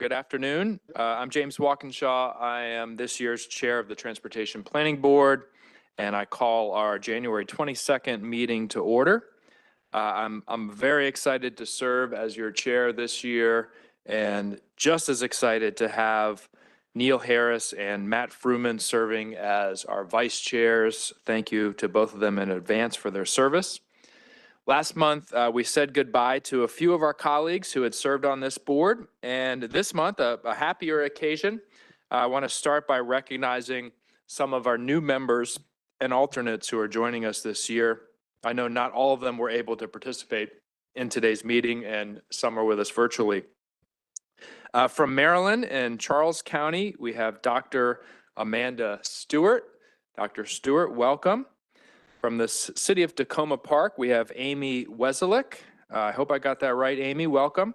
Good afternoon. I'm James Walkinshaw. I am this year's chair of the Transportation Planning Board, and I call our January 22nd meeting to order. I'm very excited to serve as your chair this year, and just as excited to have Neil Harris and Matt Fruman serving as our vice chairs. Thank you to both of them in advance for their service. Last month, we said goodbye to a few of our colleagues who had served on this board, and this month, a happier occasion. I want to start by recognizing some of our new members and alternates who are joining us this year. I know not all of them were able to participate in today's meeting, and some are with us virtually. From Maryland and Charles County, we have Dr. Amanda Stewart. Dr. Stewart, welcome. From the city of Tacoma Park, we have Amy Weselick. I hope I got that right, Amy. Welcome.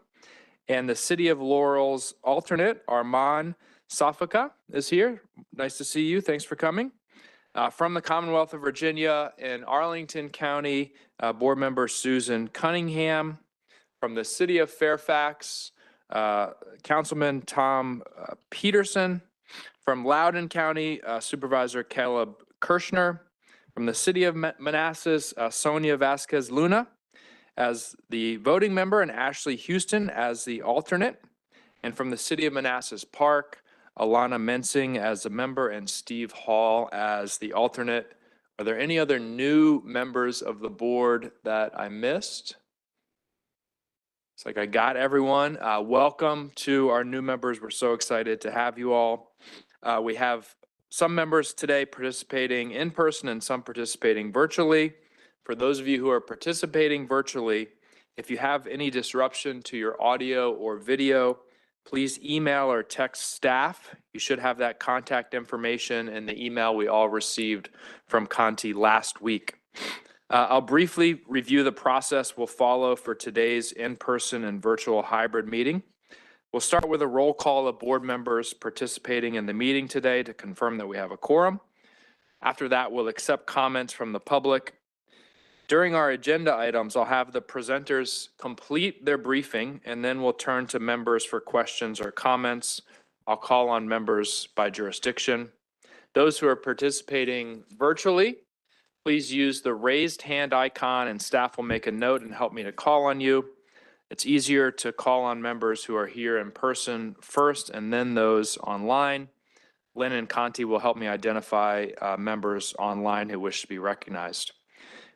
And the city of Laurel's alternate, Armand Safaka, is here. Nice to see you. Thanks for coming. From the Commonwealth of Virginia in Arlington County, board member Susan Cunningham. From the city of Fairfax, Councilman Tom Peterson. From Loudoun County, Supervisor Caleb Kirshner. From the city of Manassas, Sonia Vasquez Luna as the voting member and Ashley Houston as the alternate. And from the city of Manassas Park, Alana Mensing as a member and Steve Hall as the alternate. Are there any other new members of the board that I missed? It's like I got everyone. Welcome to our new members. We're so excited to have you all. We have some members today participating in person and some participating virtually. For those of you who are participating virtually, if you have any disruption to your audio or video, please email or text staff. You should have that contact information in the email we all received from Conti last week. I'll briefly review the process we'll follow for today's in-person and virtual hybrid meeting. We'll start with a roll call of board members participating in the meeting today to confirm that we have a quorum. After that, we'll accept comments from the public. During our agenda items, I'll have the presenters complete their briefing, and then we'll turn to members for questions or comments. I'll call on members by jurisdiction. Those who are participating virtually, please use the raised hand icon and staff will make a note and help me to call on you. It's easier to call on members who are here in person first and then those online. Lynn and Conti will help me identify members online who wish to be recognized.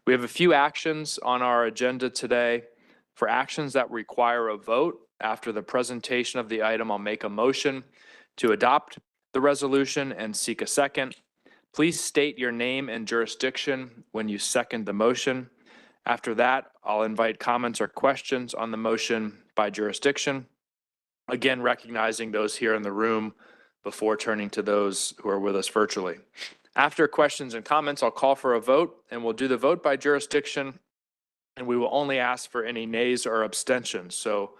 We have a few actions on our agenda today. For actions that require a vote, after the presentation of the item, I'll make a motion to adopt the resolution and seek a second. Please state your name and jurisdiction when you second the motion. After that, I'll invite comments or questions on the motion by jurisdiction. Again, recognizing those here in the room before turning to those who are with us virtually. After questions and comments, I'll call for a vote, and we'll do the vote by jurisdiction, and we will only ask for any nays or abstentions. So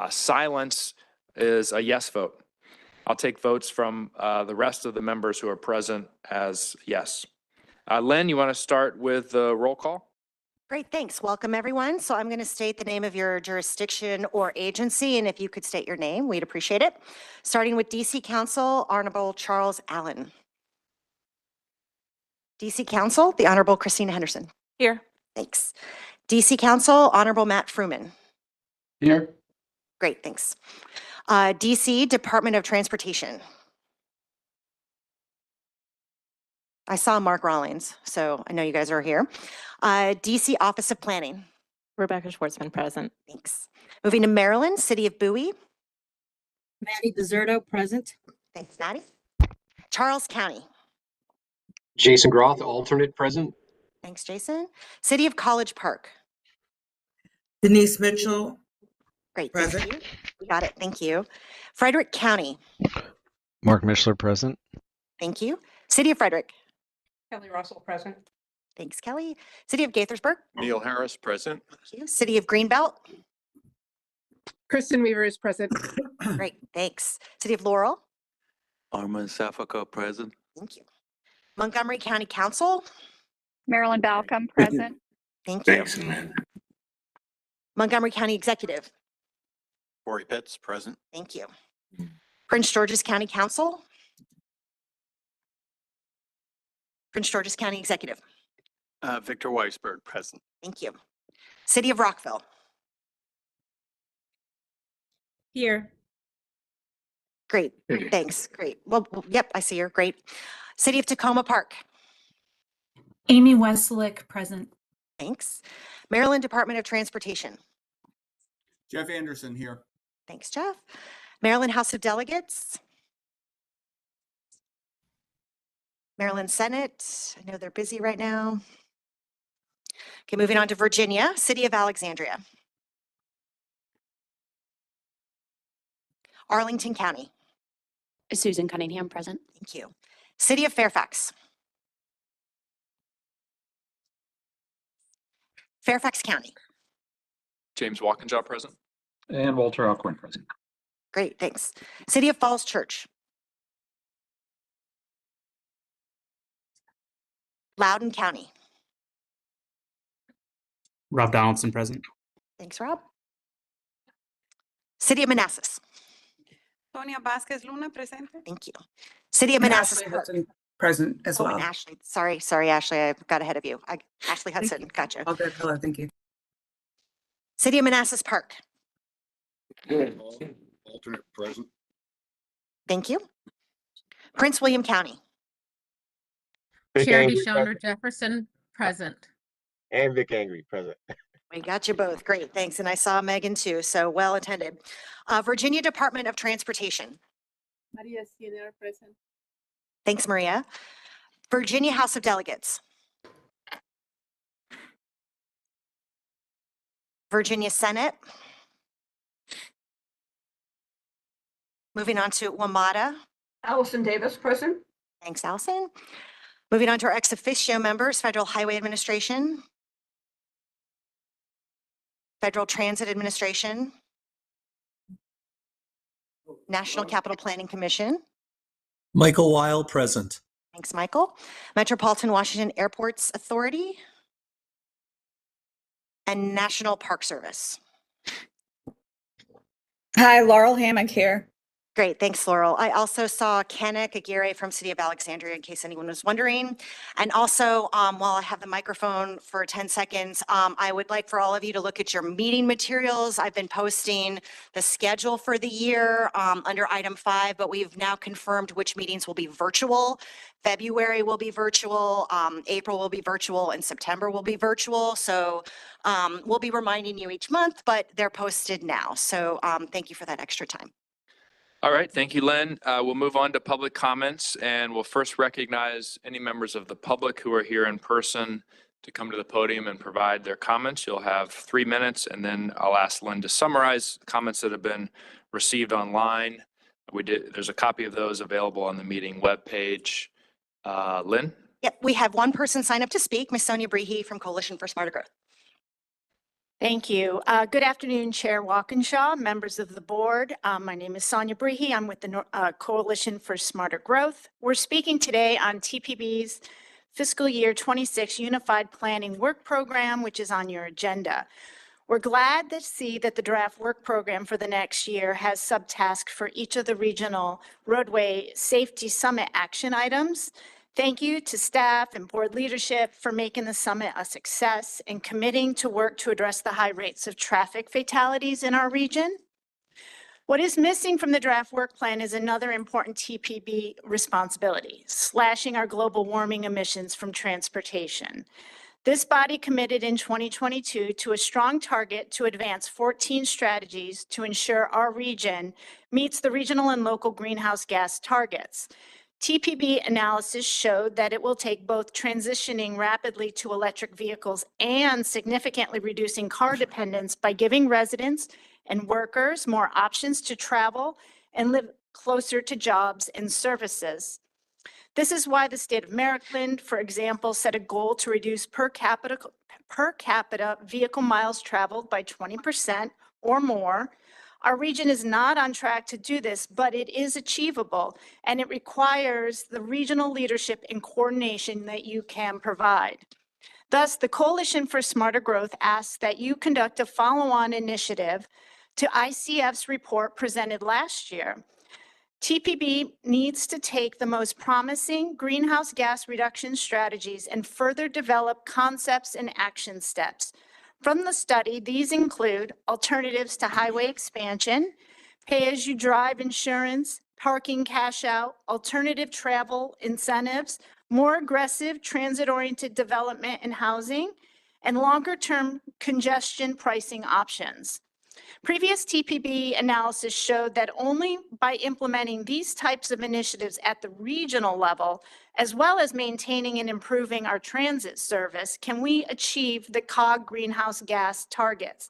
silence is a yes vote. I'll take votes from the rest of the members who are present as yes. Lynn, you want to start with the roll call? Great, thanks. Welcome, everyone. So I'm going to state the name of your jurisdiction or agency, and if you could state your name, we'd appreciate it. Starting with DC Council, Honorable Charles Allen. DC Council, the Honorable Christina Henderson. Here. Thanks. DC Council, Honorable Matt Fruman. Here. Great, thanks. DC Department of Transportation. I saw Mark Rawlings, so I know you guys are here. DC Office of Planning. Rebecca Schwartzman, present. Thanks. Moving to Maryland, City of Bowie. Maddie Bizzurdo, present. Thanks, Maddie. Charles County. Jason Groth, alternate, present. Thanks, Jason. City of College Park. Denise Mitchell, Great, present. thank you. We got it, thank you. Frederick County. Mark Mishler, present. Thank you. City of Frederick. Kelly Russell, present. Thanks, Kelly. City of Gaithersburg. Neil Harris, present. Thank you. City of Greenbelt. Kristen Weaver is present. Great, thanks. City of Laurel. Armand Safaka, present. Thank you. Montgomery County Council. Marilyn Balcom, present. Thank you. Thanks, man. Montgomery County Executive. Corey Pitts, present. Thank you. Prince George's County Council. Prince George's County Executive. Victor Weisberg, present. Thank you. City of Rockville. Here. Great, thanks, great. Well, yep, I see her, great. City of Tacoma Park. Amy Westlake, present. Thanks. Maryland Department of Transportation. Jeff Anderson here. Thanks, Jeff. Maryland House of Delegates. Maryland Senate. I know they're busy right now. Okay, moving on to Virginia, City of Alexandria. Arlington County. Susan Cunningham, present. Thank you. City of Fairfax. Fairfax County. James Walkinshaw, present. And Walter Alcorn, present. Great, thanks. City of Falls Church. Loudoun County. Rob Donaldson, present. Thanks, Rob. City of Manassas. Sonia Vasquez Luna, present. Thank you. City of Manassas Park. Present as Oh, and Ashley. Sorry, Ashley, I got ahead of you. Ashley Hudson, gotcha. All good color, thank you. City of Manassas Park. Alternate present. Thank you. Prince William County. Charity Schoner Jefferson, present. And Vic Angry, present. We got you both. Great, thanks. And I saw Megan too, so well attended. Virginia Department of Transportation. Maria Siener, present. Thanks, Maria. Virginia House of Delegates. Virginia Senate. Moving on to WMATA. Allison Davis, present. Thanks, Allison. Moving on to our ex officio members, Federal Highway Administration, Federal Transit Administration, National Capital Planning Commission. Michael Weil, present. Thanks, Michael. Metropolitan Washington Airports Authority and National Park Service. Hi, Laurel Hammock here. Great, thanks, Laurel. I also saw Kenneth Aguirre from City of Alexandria, in case anyone was wondering. And also, while I have the microphone for 10 seconds, I would like for all of you to look at your meeting materials. I've been posting the schedule for the year under item 5, but we've now confirmed which meetings will be virtual. February will be virtual, April will be virtual, and September will be virtual. So we'll be reminding you each month, but they're posted now. So thank you for that extra time. All right, thank you, Len. We'll move on to public comments, and we'll first recognize any members of the public who are here in person to come to the podium and provide their comments. You'll have 3 minutes, and then I'll ask Len to summarize comments that have been received online. There's a copy of those available on the meeting webpage. Lynn? Yep, we have one person sign up to speak, Ms. Sonia Brehe from Coalition for Smarter Growth. Thank you. Good afternoon, Chair Walkinshaw, members of the board. My name is Sonia Brehe. I'm with the Coalition for Smarter Growth. We're speaking today on TPB's fiscal year 26 Unified Planning Work Program, which is on your agenda. We're glad to see that the draft work program for the next year has subtasks for each of the regional roadway safety summit action items. Thank you to staff and board leadership for making the summit a success and committing to work to address the high rates of traffic fatalities in our region. What is missing from the draft work plan is another important TPB responsibility, slashing our global warming emissions from transportation. This body committed in 2022 to a strong target to advance 14 strategies to ensure our region meets the regional and local greenhouse gas targets. TPB analysis showed that it will take both transitioning rapidly to electric vehicles and significantly reducing car dependence by giving residents and workers more options to travel and live closer to jobs and services. This is why the state of Maryland, for example, set a goal to reduce per capita vehicle miles traveled by 20% or more. Our region is not on track to do this, but it is achievable, and it requires the regional leadership and coordination that you can provide. Thus, the Coalition for Smarter Growth asks that you conduct a follow-on initiative to ICF's report presented last year. TPB needs to take the most promising greenhouse gas reduction strategies and further develop concepts and action steps. From the study, these include alternatives to highway expansion, pay-as-you-drive insurance, parking cash out, alternative travel incentives, more aggressive transit-oriented development and housing, and longer-term congestion pricing options. Previous TPB analysis showed that only by implementing these types of initiatives at the regional level, as well as maintaining and improving our transit service, can we achieve the COG greenhouse gas targets.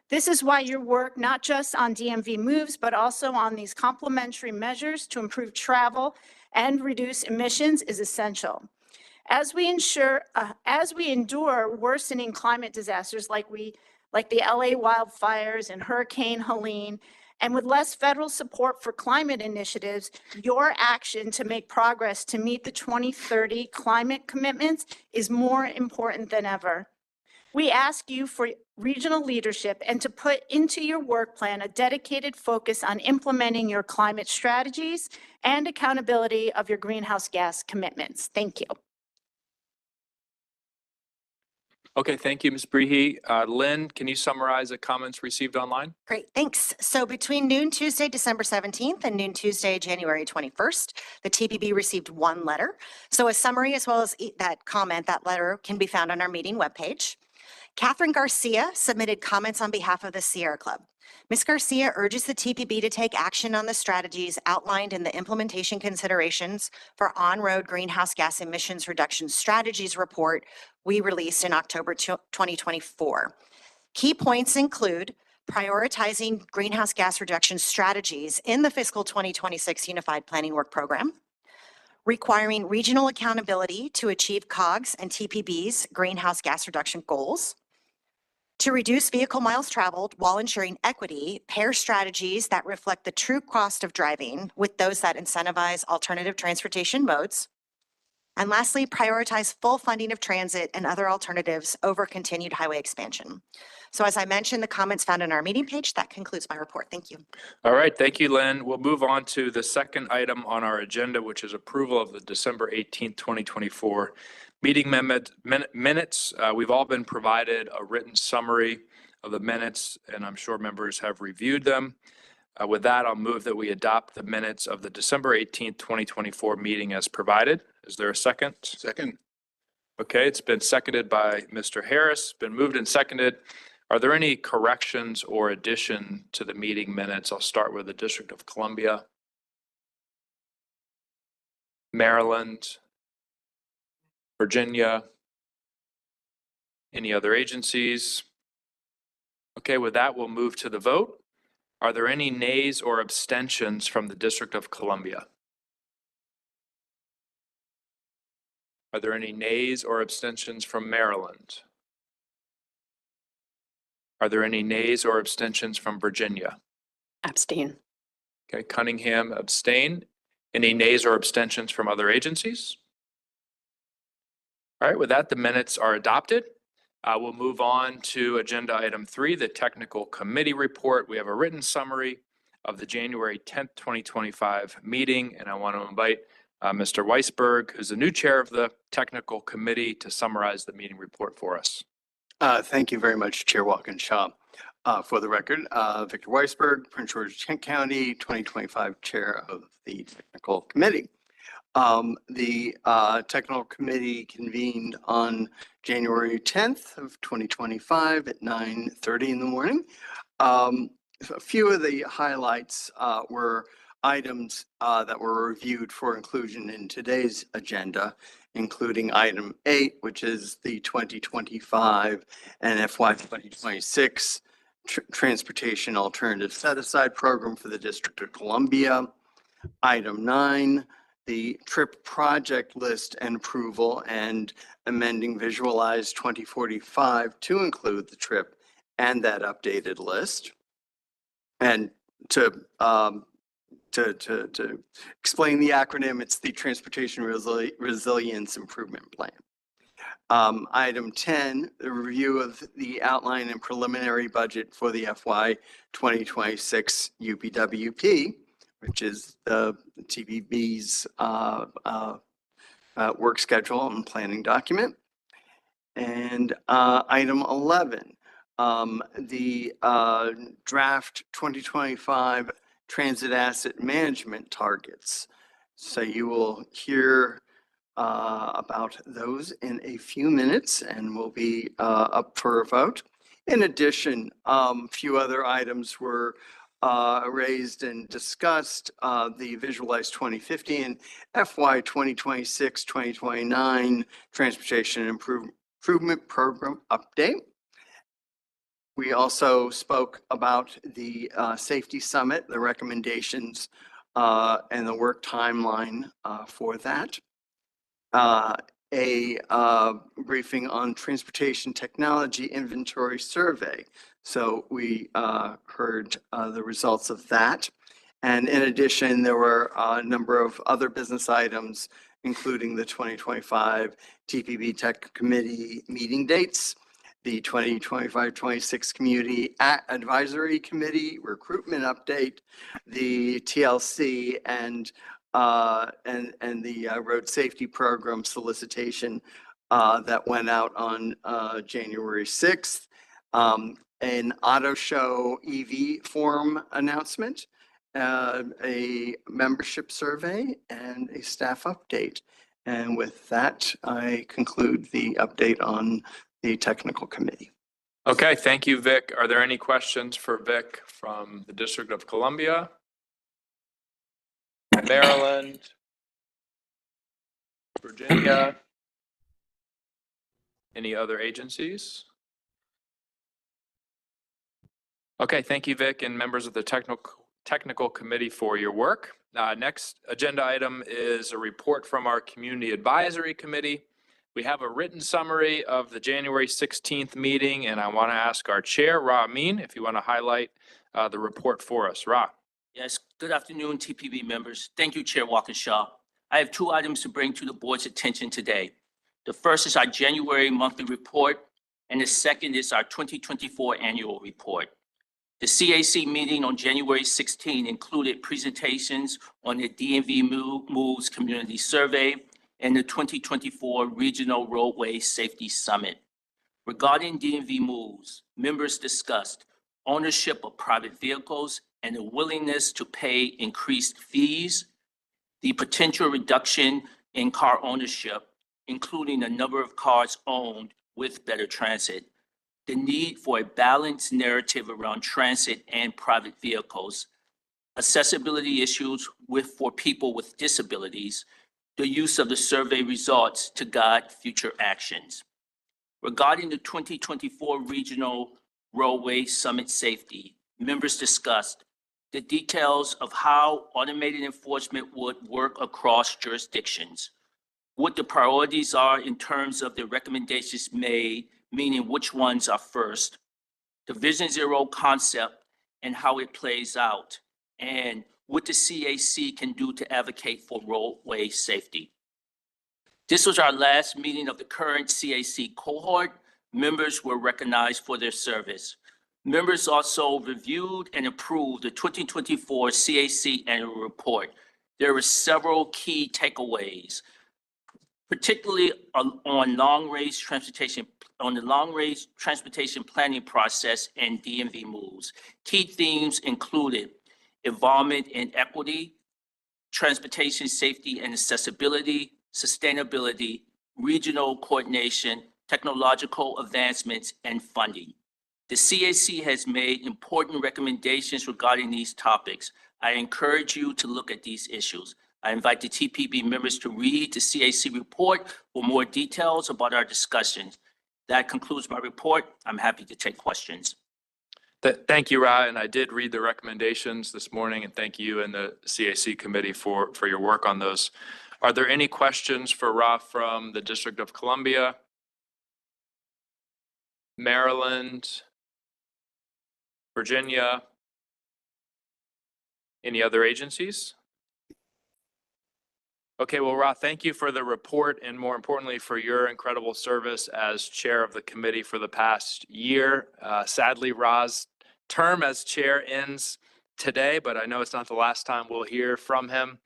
This is why your work, not just on DMV moves, but also on these complementary measures to improve travel and reduce emissions is essential. As we endure worsening climate disasters like the LA wildfires and Hurricane Helene, and with less federal support for climate initiatives, your action to make progress to meet the 2030 climate commitments is more important than ever. We ask you for regional leadership and to put into your work plan a dedicated focus on implementing your climate strategies and accountability of your greenhouse gas commitments. Thank you. Okay, thank you, Ms. Brehe. Lynn, can you summarize the comments received online? Great, thanks. So between noon Tuesday, December 17th and noon Tuesday, January 21st, the TPB received one letter. So a summary as well as that comment, that letter can be found on our meeting webpage. Catherine Garcia submitted comments on behalf of the Sierra Club. Ms. Garcia urges the TPB to take action on the strategies outlined in the implementation considerations for on-road greenhouse gas emissions reduction strategies report we released in October 2024. Key points include prioritizing greenhouse gas reduction strategies in the fiscal 2026 Unified Planning Work Program, requiring regional accountability to achieve COGS and TPB's greenhouse gas reduction goals, to reduce vehicle miles traveled while ensuring equity, pair strategies that reflect the true cost of driving with those that incentivize alternative transportation modes. And lastly, prioritize full funding of transit and other alternatives over continued highway expansion. So as I mentioned, the comments found on our meeting page, that concludes my report. Thank you. All right, thank you, Lynn. We'll move on to the second item on our agenda, which is approval of the December 18th, 2024 meeting minutes. We've all been provided a written summary of the minutes, and I'm sure members have reviewed them. With that, I'll move that we adopt the minutes of the December 18th, 2024 meeting as provided. Is there a second? Second. Okay, it's been seconded by Mr. Harris, been moved and seconded. Are there any corrections or addition to the meeting minutes? I'll start with the District of Columbia, Maryland, Virginia, any other agencies? Okay, with that, we'll move to the vote. Are there any nays or abstentions from the District of Columbia? Are there any nays or abstentions from Maryland? Are there any nays or abstentions from Virginia? Abstain. Okay, Cunningham abstain. Any nays or abstentions from other agencies? All right, with that, the minutes are adopted. We'll move on to agenda item 3, the technical committee report. We have a written summary of the January 10th, 2025 meeting, and I want to invite Mr. Weisberg, who's the new chair of the technical committee, to summarize the meeting report for us. Thank you very much, Chair Walkinshaw. For the record, Victor Weisberg, Prince George's County, 2025 Chair of the Technical Committee. The Technical Committee convened on January 10th of 2025 at 9:30 in the morning. A few of the highlights were items that were reviewed for inclusion in today's agenda, including item 8, which is the 2025 and FY 2026 Transportation Alternative Set-Aside Program for the District of Columbia. Item 9, the TRIP project list and approval and amending Visualize 2045 to include the TRIP and that updated list. And to explain the acronym, it's the Transportation Resilience Improvement Plan. Item 10, the review of the outline and preliminary budget for the FY 2026 UPWP, which is the TPB's work schedule and planning document. And item 11, the draft 2025 transit asset management targets. So you will hear about those in a few minutes and will be up for a vote. In addition, a few other items were raised and discussed. The Visualize 2050 and FY 2026-2029 Transportation Improvement Program update. We also spoke about the Safety Summit, the recommendations and the work timeline for that. A briefing on transportation technology inventory survey. So we heard the results of that. And in addition, there were a number of other business items, including the 2025 TPB Tech Committee meeting dates, the 2025-26 Community Advisory Committee recruitment update, the TLC and the road safety program solicitation that went out on January 6th, an auto show EV forum announcement, a membership survey, and a staff update. And with that, I conclude the update on the technical committee. Okay, thank you, Vic. Are there any questions for Vic from the District of Columbia, Maryland, Virginia? Any other agencies? Okay, thank you, Vic, and members of the technical committee for your work. Next agenda item is a report from our Community Advisory Committee. We have a written summary of the January 16th meeting, and I want to ask our chair, Ra Amin, if you want to highlight the report for us. Ra. Yes, good afternoon, TPB members. Thank you, Chair Walkinshaw. I have two items to bring to the board's attention today. The first is our January monthly report, and the second is our 2024 annual report. The CAC meeting on January 16 included presentations on the DMV Moves Community Survey and the 2024 Regional Roadway Safety Summit. Regarding DMV Moves, members discussed ownership of private vehicles and the willingness to pay increased fees, the potential reduction in car ownership, including the number of cars owned with better transit, the need for a balanced narrative around transit and private vehicles, accessibility issues for people with disabilities, the use of the survey results to guide future actions. Regarding the 2024 Regional Roadway Summit Safety, members discussed the details of how automated enforcement would work across jurisdictions, what the priorities are in terms of the recommendations made, meaning which ones are first, the Vision Zero concept and how it plays out, and what the CAC can do to advocate for roadway safety. This was our last meeting of the current CAC cohort. Members were recognized for their service. Members also reviewed and approved the 2024 CAC annual report. There were several key takeaways, particularly on the long-range transportation planning process and DMV moves. Key themes included involvement in equity, transportation safety and accessibility, sustainability, regional coordination, technological advancements, and funding. The CAC has made important recommendations regarding these topics. I encourage you to look at these issues. I invite the TPB members to read the CAC report for more details about our discussions. That concludes my report. I'm happy to take questions. Thank you, Ra, and I did read the recommendations this morning, and thank you and the CAC committee for your work on those. Are there any questions for Ra from the District of Columbia, Maryland, Virginia, any other agencies? Okay, well, Ra, thank you for the report and more importantly for your incredible service as chair of the committee for the past year. Sadly, Ra's term as chair ends today, but I know it's not the last time we'll hear from him.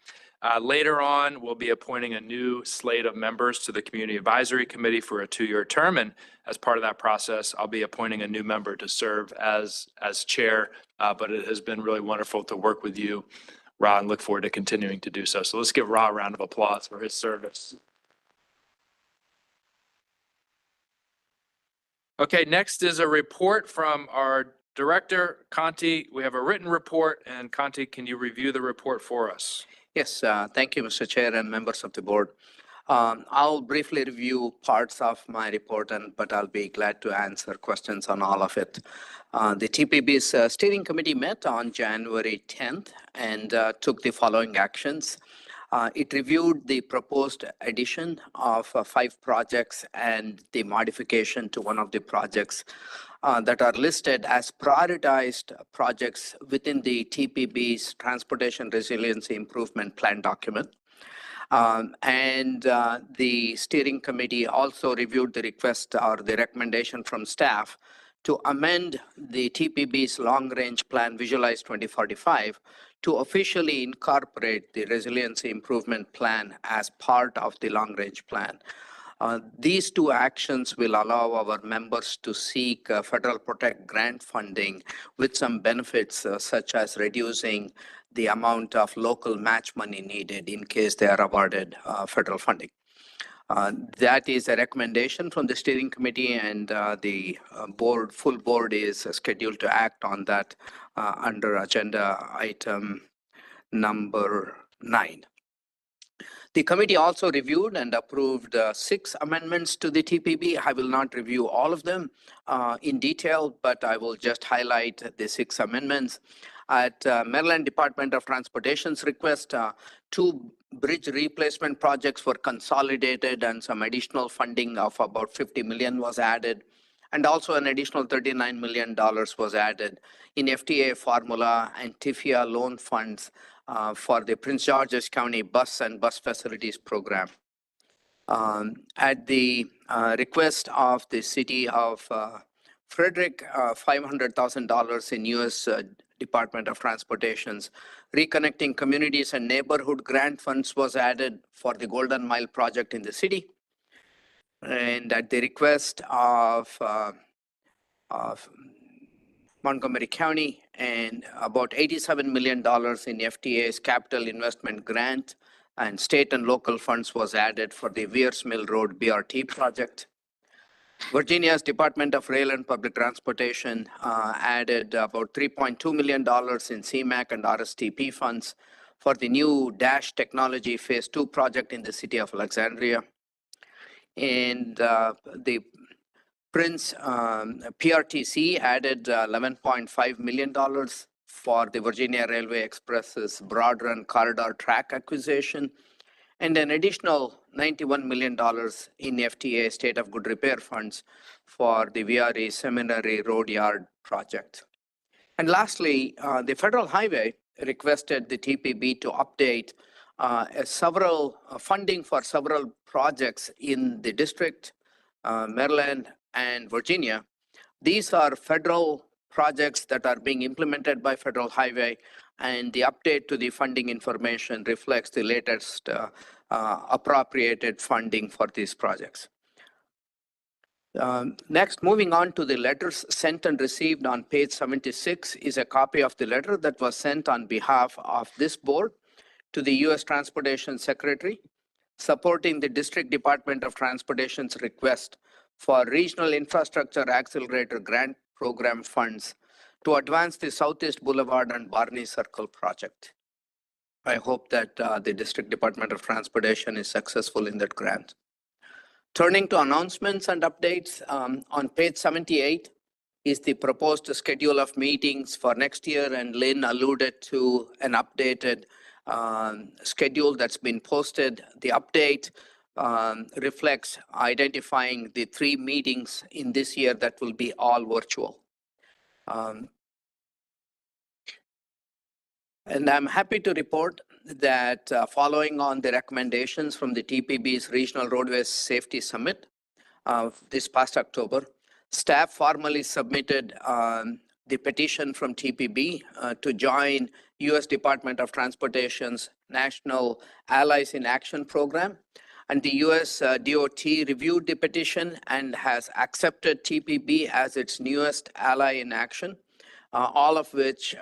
Later on, we'll be appointing a new slate of members to the Community Advisory Committee for a 2-year term. And as part of that process, I'll be appointing a new member to serve as chair. But it has been really wonderful to work with you, Ra, and look forward to continuing to do so. So let's give Ra a round of applause for his service. Okay, next is a report from our director, Conti. We have a written report, and Conti, can you review the report for us? Yes, thank you, Mr. Chair and members of the board. I'll briefly review parts of my report, but I'll be glad to answer questions on all of it. The TPB's steering committee met on January 10th and took the following actions. It reviewed the proposed addition of 5 projects and the modification to one of the projects that are listed as prioritized projects within the TPB's Transportation Resiliency Improvement Plan document. The steering committee also reviewed the request or the recommendation from staff to amend the TPB's long-range plan Visualize 2045 to officially incorporate the Resiliency Improvement Plan as part of the long-range plan. These 2 actions will allow our members to seek federal Protect grant funding with some benefits such as reducing the amount of local match money needed in case they are awarded federal funding. That is a recommendation from the steering committee, and the full board is scheduled to act on that under agenda item number 9. The committee also reviewed and approved 6 amendments to the TPB. I will not review all of them in detail, but I will just highlight the 6 amendments. At Maryland Department of Transportation's request, 2 bridge replacement projects were consolidated and some additional funding of about $50 million was added. And also an additional $39 million was added in FTA formula and TIFIA loan funds for the Prince George's County Bus and Bus Facilities Program. At the request of the city of Frederick, $500,000 in U.S. Department of Transportation's Reconnecting Communities and Neighborhood Grant Funds was added for the Golden Mile project in the city. And at the request of Montgomery County, and about $87 million in FTA's capital investment grant and state and local funds was added for the Wears Mill Road BRT project. Virginia's Department of Rail and Public Transportation added about $3.2 million in CMAQ and RSTP funds for the new Dash Technology Phase 2 project in the city of Alexandria. And the Prince PRTC added $11.5 million for the Virginia Railway Express's Broad Run Corridor track acquisition, and an additional $91 million in FTA State of Good Repair funds for the VRE Seminary Road Yard project. And lastly, the Federal Highway requested the TPB to update several funding for several projects in the district, Maryland, and Virginia. These are federal projects that are being implemented by Federal Highway, and the update to the funding information reflects the latest appropriated funding for these projects. Next, moving on to the letters sent and received on page 76 is a copy of the letter that was sent on behalf of this board to the U.S. Transportation Secretary, supporting the District Department of Transportation's request for Regional Infrastructure Accelerator Grant Program funds to advance the Southeast Boulevard and Barney Circle project. I hope that the District Department of Transportation is successful in that grant. Turning to announcements and updates, on page 78 is the proposed schedule of meetings for next year, and Lynn alluded to an updated schedule that's been posted. The update reflects identifying the 3 meetings in this year that will be all virtual. And I'm happy to report that following on the recommendations from the TPB's Regional Roadways Safety Summit this past October, staff formally submitted the petition from TPB to join U.S. Department of Transportation's National Allies in Action program. And the U.S. DOT reviewed the petition and has accepted TPB as its newest ally in action, all of which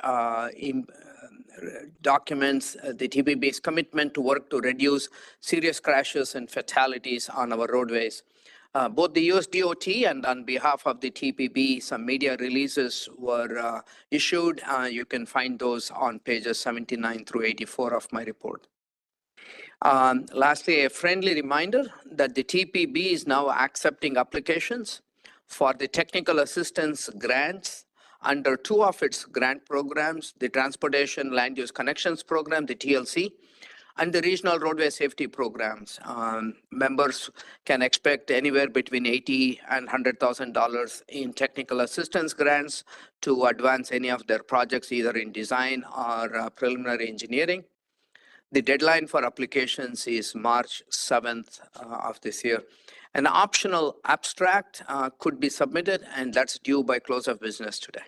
documents the TPB's commitment to work to reduce serious crashes and fatalities on our roadways. Both the US DOT and on behalf of the TPB, some media releases were issued. You can find those on pages 79 through 84 of my report. Lastly, a friendly reminder that the TPB is now accepting applications for the technical assistance grants under two of its grant programs, the Transportation Land Use Connections Program, the TLC, and the Regional Roadway Safety Programs. Members can expect anywhere between $80,000 and $100,000 in technical assistance grants to advance any of their projects, either in design or preliminary engineering. The deadline for applications is March 7th of this year. An optional abstract could be submitted, and that's due by close of business today.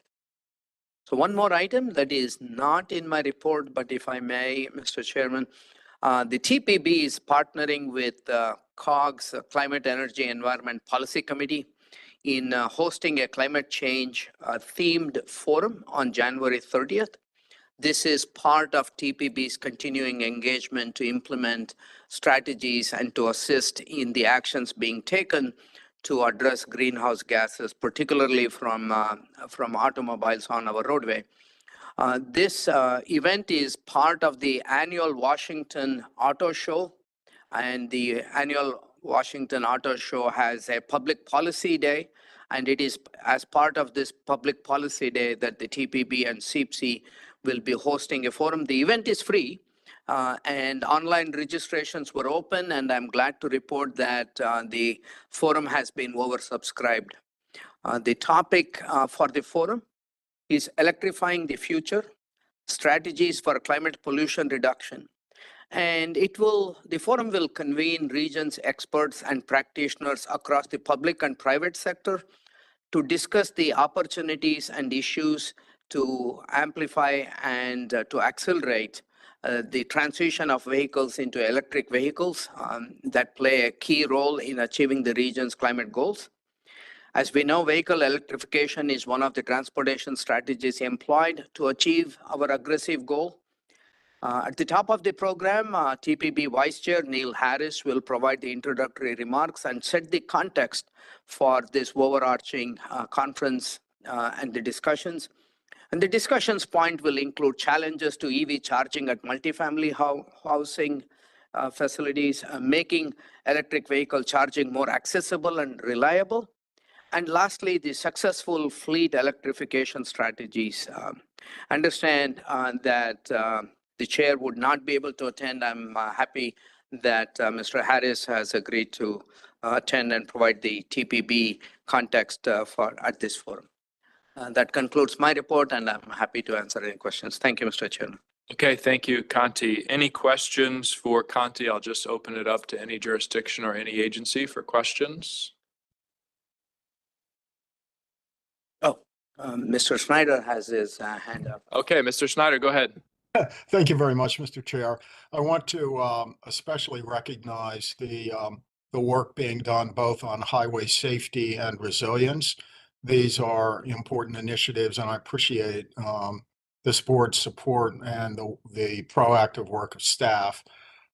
So one more item that is not in my report, but if I may, Mr. Chairman, the TPB is partnering with COG's Climate, Energy, Environment Policy Committee in hosting a climate change themed forum on January 30th. This is part of TPB's continuing engagement to implement strategies and to assist in the actions being taken to address greenhouse gases, particularly from automobiles on our roadway. This event is part of the annual Washington Auto Show, and the annual Washington Auto Show has a public policy day, and it is as part of this public policy day that the TPB and CPC will be hosting a forum. The event is free, and online registrations were open, and I'm glad to report that the forum has been oversubscribed. The topic for the forum is electrifying the future, strategies for climate pollution reduction. And the forum will convene regions, experts, and practitioners across the public and private sector to discuss the opportunities and issues to amplify and to accelerate the transition of vehicles into electric vehicles that play a key role in achieving the region's climate goals. As we know, vehicle electrification is one of the transportation strategies employed to achieve our aggressive goal. At the top of the program, TPB Vice Chair Neil Harris will provide the introductory remarks and set the context for this overarching conference and the discussions. And the discussions point will include challenges to EV charging at multifamily housing facilities, making electric vehicle charging more accessible and reliable. And lastly, the successful fleet electrification strategies. Understand that the chair would not be able to attend. I'm happy that Mr. Harris has agreed to attend and provide the TPB context at this forum. That concludes my report, and I'm happy to answer any questions. Thank you, Mr. Chairman. Okay, thank you, Kanti. Any questions for Kanti? I'll just open it up to any jurisdiction or any agency for questions. Mr. Snyder has his hand up. Okay, Mr. Snyder, go ahead. Thank you very much, Mr. Chair. I want to especially recognize the work being done both on highway safety and resilience. These are important initiatives, and I appreciate this board's support and the proactive work of staff.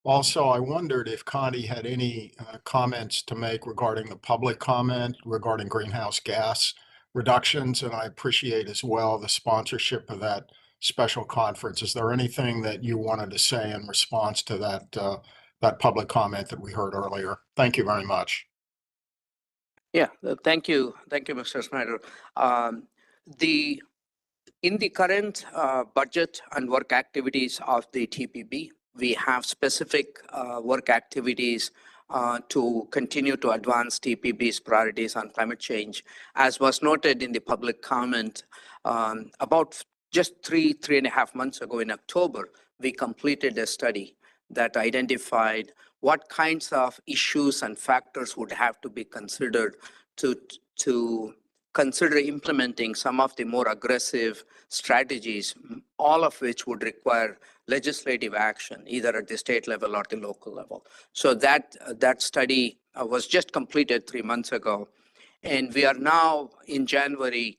Also, I wondered if Connie had any comments to make regarding the public comment regarding greenhouse gas reductions, and I appreciate as well the sponsorship of that special conference. Is there anything that you wanted to say in response to that public comment that we heard earlier? Thank you very much. Yeah, thank you, Mr. Snyder. In the current budget and work activities of the TPB, we have specific work activities to continue to advance TPB's priorities on climate change. As was noted in the public comment, about just three and a half months ago in October, we completed a study that identified what kinds of issues and factors would have to be considered to consider implementing some of the more aggressive strategies, all of which would require legislative action, either at the state level or the local level. So that study was just completed 3 months ago. And we are now in January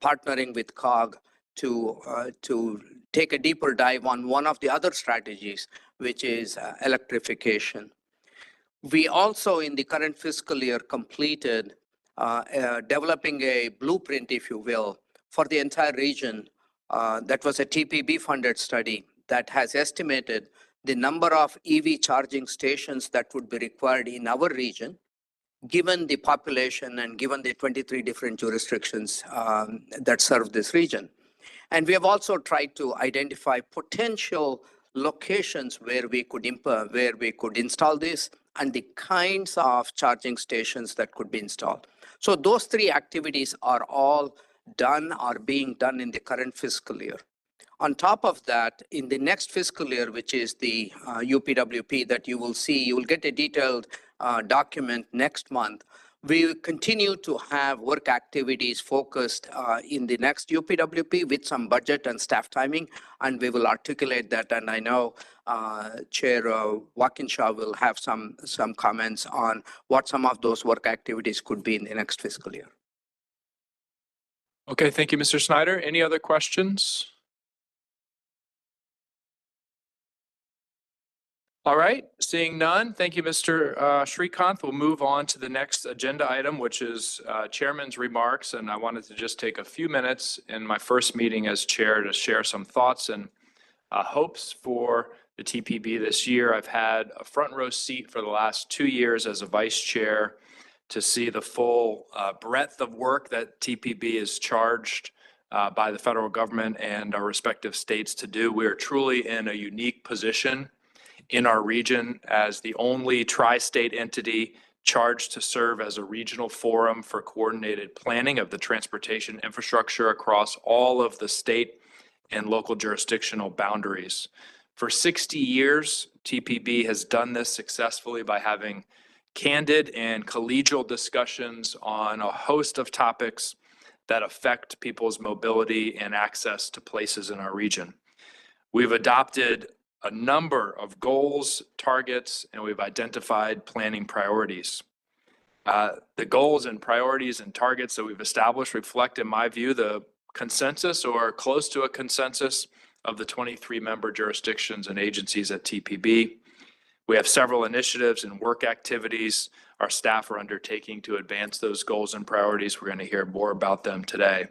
partnering with COG to take a deeper dive on one of the other strategies, which is electrification. We also, in the current fiscal year, completed developing a blueprint, if you will, for the entire region. That was a TPB funded study that has estimated the number of EV charging stations that would be required in our region, given the population and given the 23 different jurisdictions that serve this region. And we have also tried to identify potential locations where we could install this and the kinds of charging stations that could be installed. So those three activities are all done or being done in the current fiscal year. On top of that, in the next fiscal year, which is the UPWP that you will see, you will get a detailed document next month. We will continue to have work activities focused in the next UPWP with some budget and staff timing, and we will articulate that. And I know Chair Walkinshaw will have some comments on what some of those work activities could be in the next fiscal year. Okay, thank you, Mr. Snyder. Any other questions? All right, seeing none, thank you, Mr. Srikanth. We'll move on to the next agenda item, which is Chairman's remarks. And I wanted to just take a few minutes in my first meeting as chair to share some thoughts and hopes for the TPB this year. I've had a front row seat for the last 2 years as a vice chair to see the full breadth of work that TPB is charged by the federal government and our respective states to do. We are truly in a unique position in our region as the only tri-state entity charged to serve as a regional forum for coordinated planning of the transportation infrastructure across all of the state and local jurisdictional boundaries. For 60 years, TPB has done this successfully by having candid and collegial discussions on a host of topics that affect people's mobility and access to places in our region. We've adopted a number of goals, targets, and we've identified planning priorities. The goals and priorities and targets that we've established reflect, in my view, the consensus or close to a consensus of the 23 member jurisdictions and agencies at TPB. We have several initiatives and work activities our staff are undertaking to advance those goals and priorities. We're going to hear more about them today.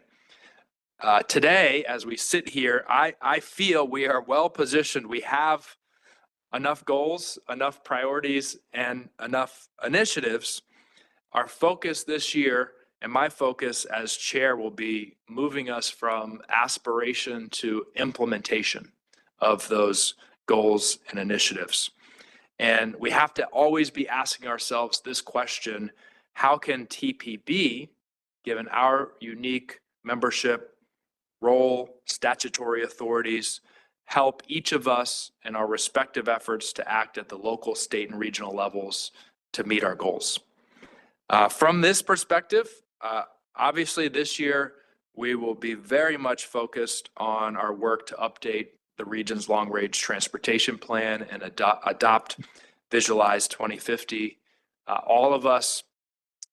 Today, as we sit here, I feel we are well positioned. We have enough goals, enough priorities, and enough initiatives. Our focus this year, and my focus as chair, will be moving us from aspiration to implementation of those goals and initiatives. And we have to always be asking ourselves this question: how can TPB, given our unique membership, role, statutory authorities, help each of us in our respective efforts to act at the local, state, and regional levels to meet our goals? From this perspective, obviously this year, we will be very much focused on our work to update the region's long-range transportation plan and adopt Visualize 2050. All of us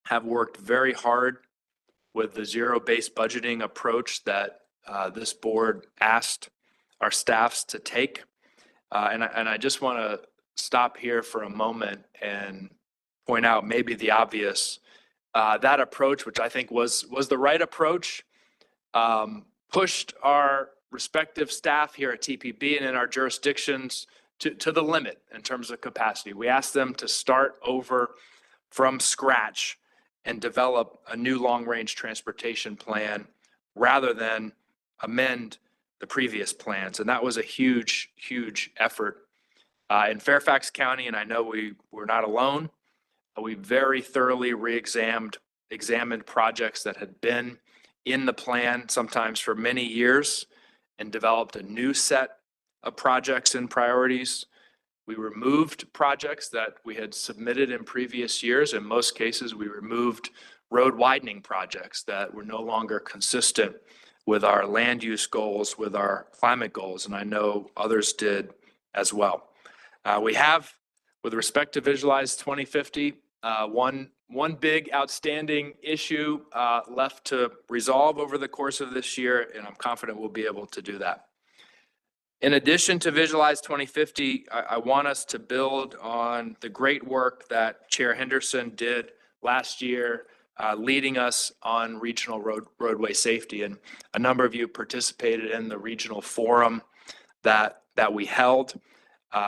have worked very hard with the zero-based budgeting approach that this board asked our staffs to take. And I just want to stop here for a moment and point out maybe the obvious. That approach, which I think was the right approach, pushed our respective staff here at TPB and in our jurisdictions to the limit in terms of capacity. We asked them to start over from scratch and develop a new long-range transportation plan rather than amend the previous plans. And that was a huge, huge effort. In Fairfax County, and I know we're not alone, we very thoroughly examined projects that had been in the plan, sometimes for many years, and developed a new set of projects and priorities. We removed projects that we had submitted in previous years. In most cases, we removed road widening projects that were no longer consistent with our land use goals, with our climate goals, and I know others did as well. We have, with respect to Visualize 2050, one big outstanding issue left to resolve over the course of this year, and I'm confident we'll be able to do that. In addition to Visualize 2050, I want us to build on the great work that Chair Henderson did last year, leading us on regional roadway safety. And a number of you participated in the regional forum that we held.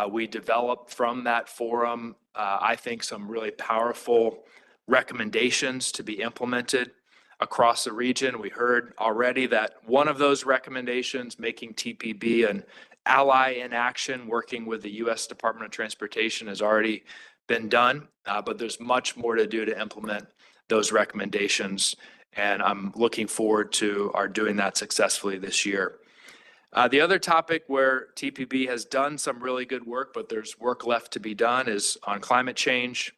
We developed from that forum, I think, some really powerful recommendations to be implemented across the region. We heard already that one of those recommendations, making TPB an ally in action, working with the U.S. Department of Transportation, has already been done, but there's much more to do to implement those recommendations, and I'm looking forward to our doing that successfully this year. The other topic where TPB has done some really good work, but there's work left to be done, is on climate change,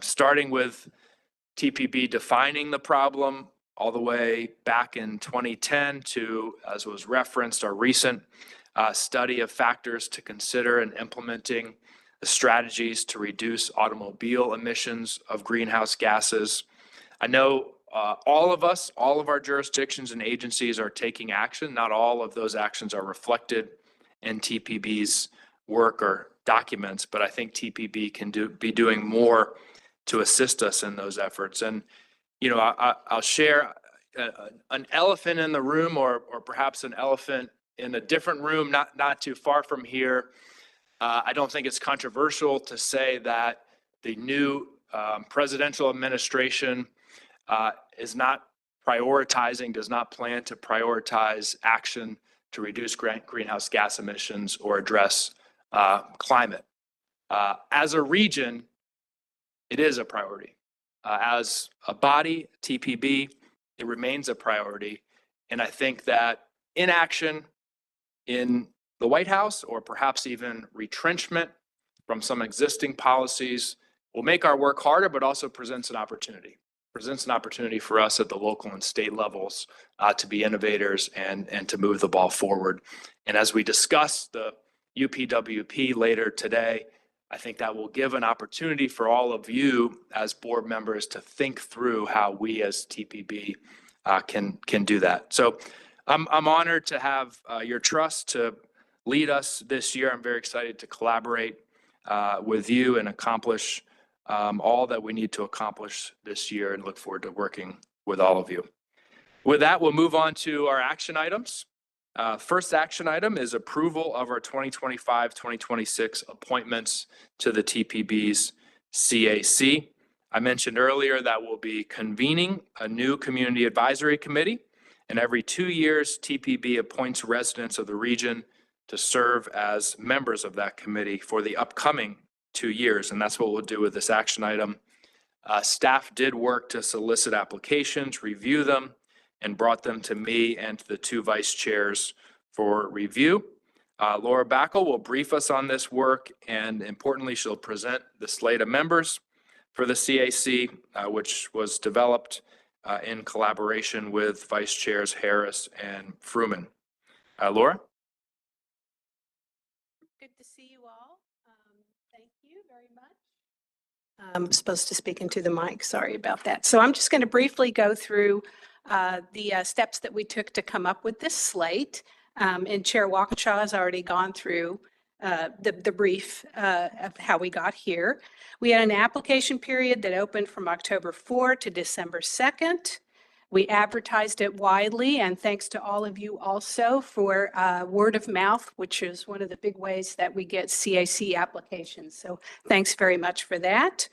starting with TPB defining the problem all the way back in 2010 to, as was referenced, our recent study of factors to consider in implementing the strategies to reduce automobile emissions of greenhouse gases. I know all of us, all of our jurisdictions and agencies are taking action. Not all of those actions are reflected in TPB's work or documents, but I think TPB can be doing more to assist us in those efforts. And, you know, I'll share an elephant in the room, or perhaps an elephant in a different room, not too far from here. I don't think it's controversial to say that the new presidential administration is not prioritizing, does not plan to prioritize action to reduce greenhouse gas emissions or address climate. As a region, it is a priority. As a body, TPB, it remains a priority. And I think that inaction in the White House, or perhaps even retrenchment from some existing policies, will make our work harder, but also presents an opportunity. Presents an opportunity for us at the local and state levels to be innovators and to move the ball forward. And as we discuss the UPWP later today, I think that will give an opportunity for all of you as board members to think through how we as TPB can do that. So I'm honored to have your trust to lead us this year. I'm very excited to collaborate with you and accomplish all that we need to accomplish this year, and look forward to working with all of you. With that, we'll move on to our action items. First action item is approval of our 2025-2026 appointments to the TPB's CAC. I mentioned earlier that we'll be convening a new community advisory committee, and every 2 years, TPB appoints residents of the region to serve as members of that committee for the upcoming 2 years, and that's what we'll do with this action item. Staff did work to solicit applications, review them, and brought them to me and to the 2 vice chairs for review. Laura Backel will brief us on this work, and importantly, she'll present the slate of members for the CAC, which was developed in collaboration with Vice Chairs Harris and Fruman. Laura? Good to see you all. Thank you very much. I'm supposed to speak into the mic. Sorry about that. So I'm just going to briefly go through the steps that we took to come up with this slate. And Chair Walkinshaw has already gone through the brief of how we got here. We had an application period that opened from October 4 to December 2nd. We advertised it widely, and thanks to all of you also for word of mouth, which is one of the big ways that we get CAC applications. So thanks very much for that.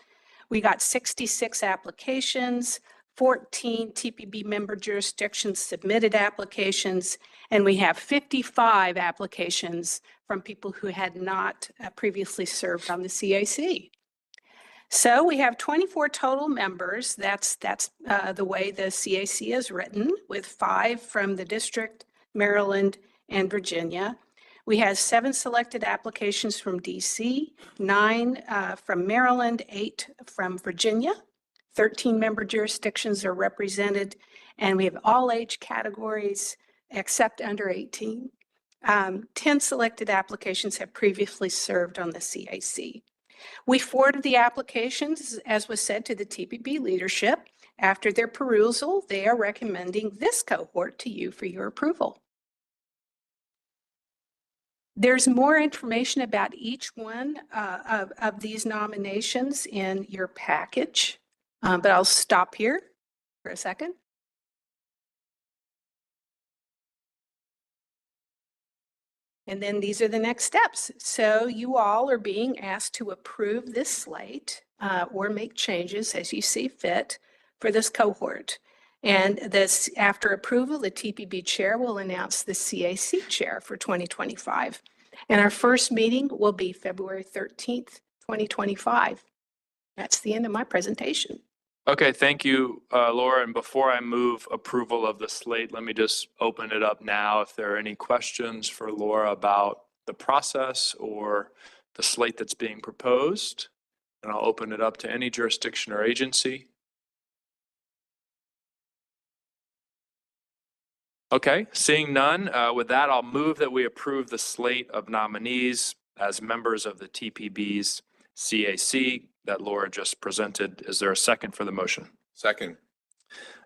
We got 66 applications, 14 TPB member jurisdictions submitted applications, and we have 55 applications from people who had not previously served on the CAC. So we have 24 total members. That's the way the CAC is written, with 5 from the district, Maryland, and Virginia. We had 7 selected applications from DC, 9 from Maryland, 8 from Virginia, 13 member jurisdictions are represented, and we have all age categories except under 18. 10 selected applications have previously served on the CAC. We forwarded the applications, as was said, to the TPB leadership. After their perusal, they are recommending this cohort to you for your approval. There's more information about each one of these nominations in your package, but I'll stop here for a second. And then these are the next steps. So you all are being asked to approve this slate or make changes as you see fit for this cohort. And this, after approval, the TPB chair will announce the CAC chair for 2025. And our first meeting will be February 13th, 2025. That's the end of my presentation. Okay, thank you, Laura. And before I move approval of the slate, let me just open it up now. If there are any questions for Laura about the process or the slate that's being proposed, and I'll open it up to any jurisdiction or agency. Okay, seeing none, with that, I'll move that we approve the slate of nominees as members of the TPB's CAC that Laura just presented. Is there a second for the motion? Second.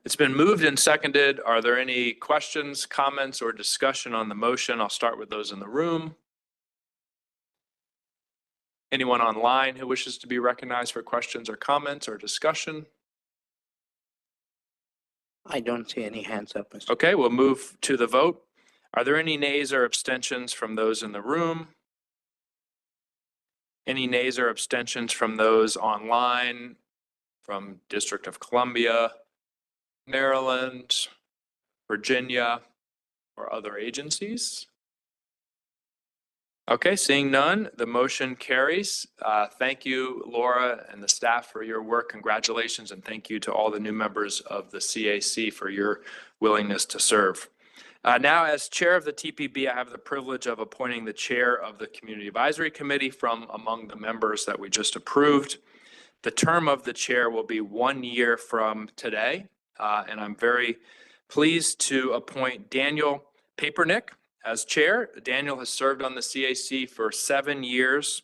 It's been moved and seconded. Are there any questions, comments, or discussion on the motion? I'll start with those in the room. Anyone online who wishes to be recognized for questions or comments or discussion? I don't see any hands up, Mr. Okay, we'll move to the vote. Are there any nays or abstentions from those in the room? Any nays or abstentions from those online, from District of Columbia, Maryland, Virginia, or other agencies? Okay, seeing none, the motion carries. Thank you, Laura and the staff, for your work. Congratulations, and thank you to all the new members of the CAC for your willingness to serve. Now, as chair of the TPB, I have the privilege of appointing the chair of the Community Advisory Committee from among the members that we just approved. The term of the chair will be 1 year from today, and I'm very pleased to appoint Daniel Papernick as chair. Daniel has served on the CAC for 7 years,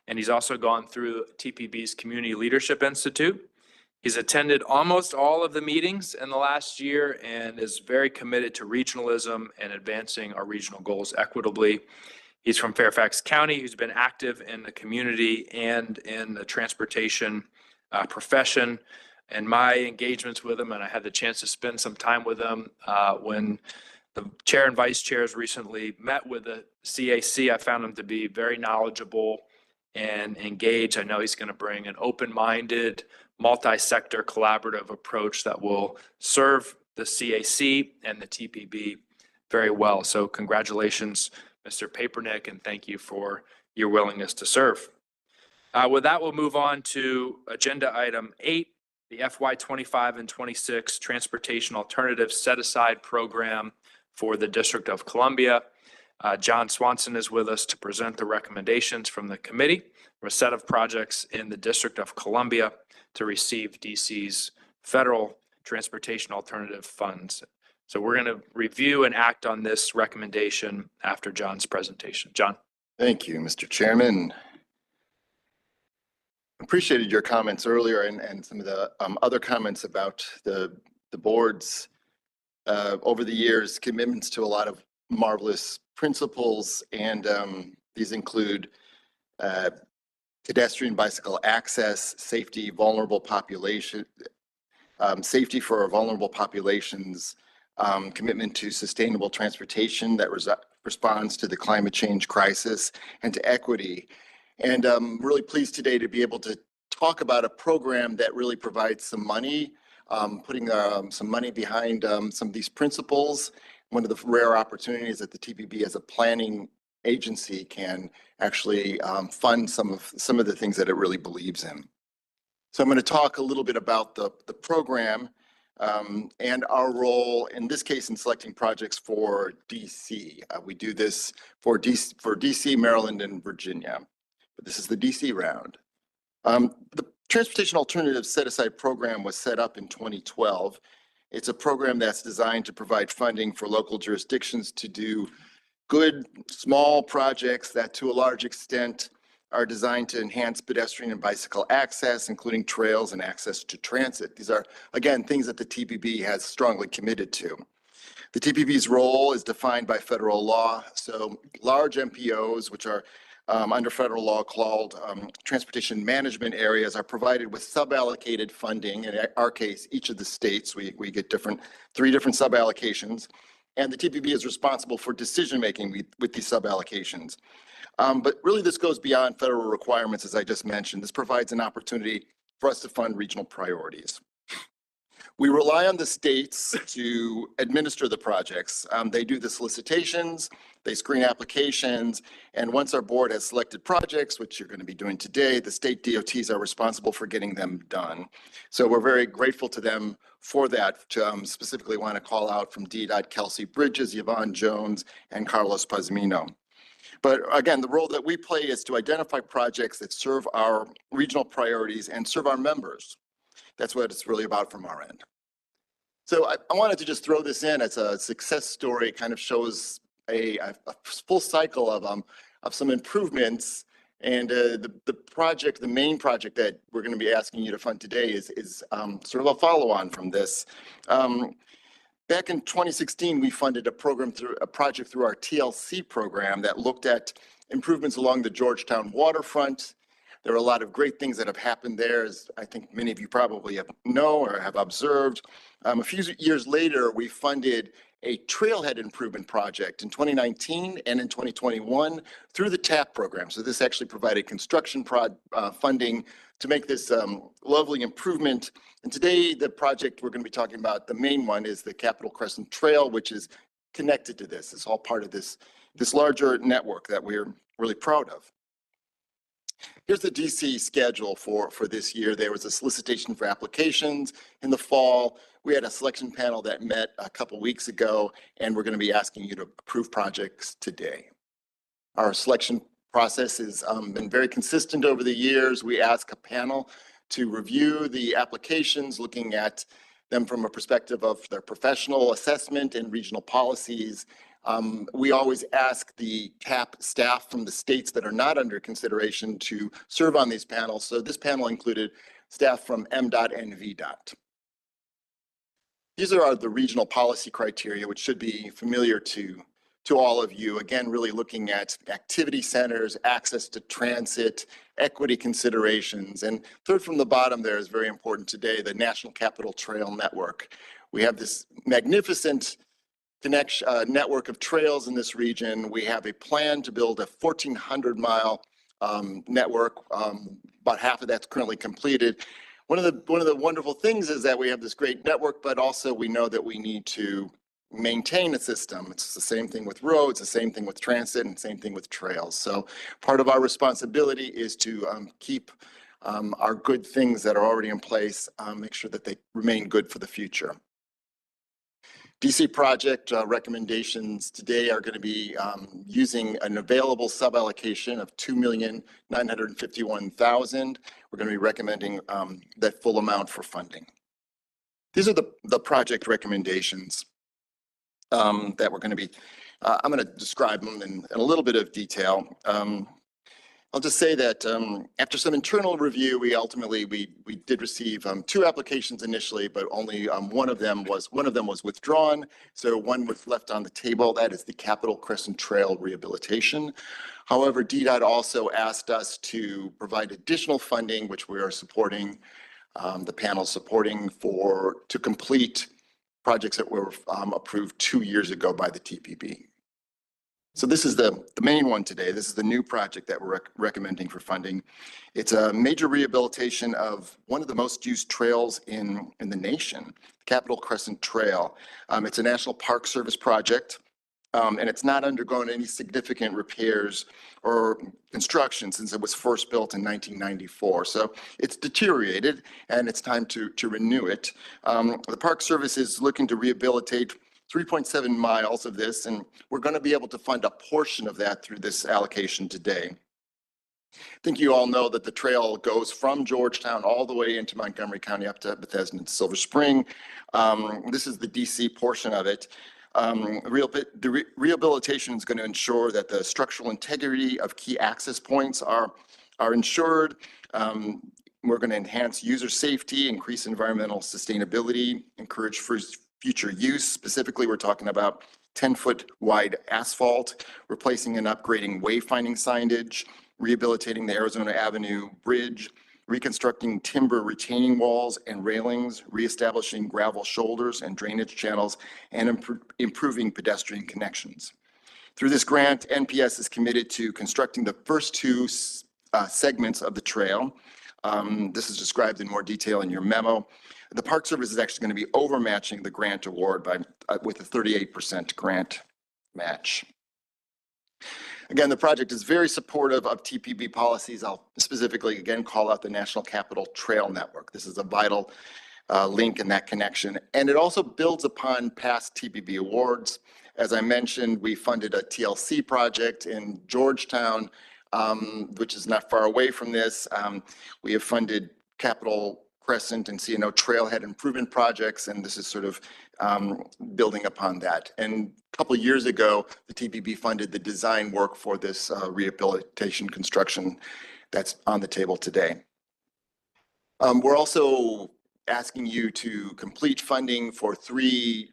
and he's also gone through TPB's Community Leadership Institute. He's attended almost all of the meetings in the last year and is very committed to regionalism and advancing our regional goals equitably. He's from Fairfax County, who's been active in the community and in the transportation profession. And my engagements with him, and I had the chance to spend some time with him when the chair and vice chairs recently met with the CAC. I found him to be very knowledgeable and engaged. I know he's going to bring an open-minded, multi-sector collaborative approach that will serve the CAC and the TPB very well. So congratulations, Mr. Papernick, and thank you for your willingness to serve. With that, we'll move on to agenda item 8, the FY 25 and 26 Transportation Alternatives Set-Aside Program for the District of Columbia. John Swanson is with us to present the recommendations from the committee for a set of projects in the District of Columbia to receive DC's federal transportation alternative funds. So we're going to review and act on this recommendation after John's presentation. John. Thank you, Mr. Chairman. Appreciated your comments earlier and some of the other comments about the board's over the years commitments to a lot of marvelous principles, and these include pedestrian bicycle access, safety, vulnerable population, safety for our vulnerable populations, commitment to sustainable transportation that responds to the climate change crisis, and to equity. And I'm really pleased today to be able to talk about a program that really provides some money, putting some money behind some of these principles. One of the rare opportunities that the TPB as a planning agency can actually fund some of the things that it really believes in. So I'm going to talk a little bit about the program and our role in this case in selecting projects for DC. We do this for DC, Maryland, and Virginia, but this is the DC round. Transportation Alternatives Set-Aside Program was set up in 2012. It's a program that's designed to provide funding for local jurisdictions to do good, small projects that to a large extent are designed to enhance pedestrian and bicycle access, including trails and access to transit. These are, again, things that the TPB has strongly committed to. The TPB's role is defined by federal law. So large MPOs, which are under federal law called transportation management areas, are provided with suballocated funding. In our case, each of the states, we get three different suballocations. And the TPB is responsible for decision-making with these suballocations. But really, this goes beyond federal requirements, as I just mentioned. This provides an opportunity for us to fund regional priorities. We rely on the states to administer the projects. They do the solicitations, they screen applications, and once our board has selected projects, which you're going to be doing today, the state DOTs are responsible for getting them done. So we're very grateful to them for that. Specifically want to call out from DDOT Kelsey Bridges, Yvonne Jones, and Carlos Pazmino. But again, the role that we play is to identify projects that serve our regional priorities and serve our members. That's what it's really about from our end. So I wanted to just throw this in as a success story. It kind of shows a full cycle of some improvements. And the main project that we're going to be asking you to fund today is sort of a follow-on from this. Back in 2016, we funded a project through our TLC program that looked at improvements along the Georgetown waterfront. There are a lot of great things that have happened there, as I think many of you probably know or have observed. A few years later, we funded a trailhead improvement project in 2019 and in 2021 through the TAP program. So this actually provided construction funding to make this lovely improvement. And today, the project we're going to be talking about, the main one, is the Capitol Crescent Trail, which is connected to this. It's all part of this larger network that we're really proud of. Here's the DC schedule for this year. There was a solicitation for applications in the fall. We had a selection panel that met a couple weeks ago, and we're going to be asking you to approve projects today. Our selection process has been very consistent over the years. We ask a panel to review the applications, looking at them from a perspective of their professional assessment and regional policies. We always ask the TAP staff from the states that are not under consideration to serve on these panels. So this panel included staff from MDOT and VDOT. These are the regional policy criteria, which should be familiar to all of you. Again, really looking at activity centers, access to transit, equity considerations. And third from the bottom there is very important today, the National Capital Trail Network. We have this magnificent network of trails in this region. We have a plan to build a 1,400-mile network. About half of that's currently completed. One of the wonderful things is that we have this great network, but also we know that we need to maintain a system. It's the same thing with roads, the same thing with transit, and same thing with trails. So part of our responsibility is to keep our good things that are already in place, make sure that they remain good for the future. DC project recommendations today are going to be using an available suballocation of $2,951,000. We're going to be recommending that full amount for funding. These are the project recommendations that we're going to be, I'm going to describe them in a little bit of detail. I'll just say that after some internal review, we did receive 2 applications initially, but only one of them was withdrawn. So one was left on the table. That is the Capitol Crescent Trail rehabilitation. However, DDOT also asked us to provide additional funding, which we are supporting, the panel supporting to complete projects that were approved 2 years ago by the TPB. So this is the main one today. This is the new project that we're recommending for funding. It's a major rehabilitation of one of the most used trails in the nation, Capitol Crescent Trail. It's a National Park Service project, and it's not undergone any significant repairs or construction since it was first built in 1994. So it's deteriorated, and it's time to renew it. The Park Service is looking to rehabilitate 3.7 miles of this, and we're going to be able to fund a portion of that through this allocation today. I think you all know that the trail goes from Georgetown all the way into Montgomery County up to Bethesda and Silver Spring. This is the DC portion of it. The rehabilitation is going to ensure that the structural integrity of key access points are ensured. We're going to enhance user safety, increase environmental sustainability, encourage future use. Specifically, we're talking about 10-foot wide asphalt, replacing and upgrading wayfinding signage, rehabilitating the Arizona Avenue Bridge, reconstructing timber retaining walls and railings, reestablishing gravel shoulders and drainage channels, and improving pedestrian connections. Through this grant, NPS is committed to constructing the first two segments of the trail. This is described in more detail in your memo. The Park Service is actually going to be overmatching the grant award with a 38% grant match. Again, the project is very supportive of TPB policies. I'll specifically, again, call out the National Capital Trail Network. This is a vital link in that connection. And it also builds upon past TPB awards. As I mentioned, we funded a TLC project in Georgetown, which is not far away from this. We have funded Capitol Crescent and C&O Trailhead improvement projects, and this is sort of building upon that. And a couple of years ago, the TPB funded the design work for this rehabilitation construction that's on the table today. We're also asking you to complete funding for three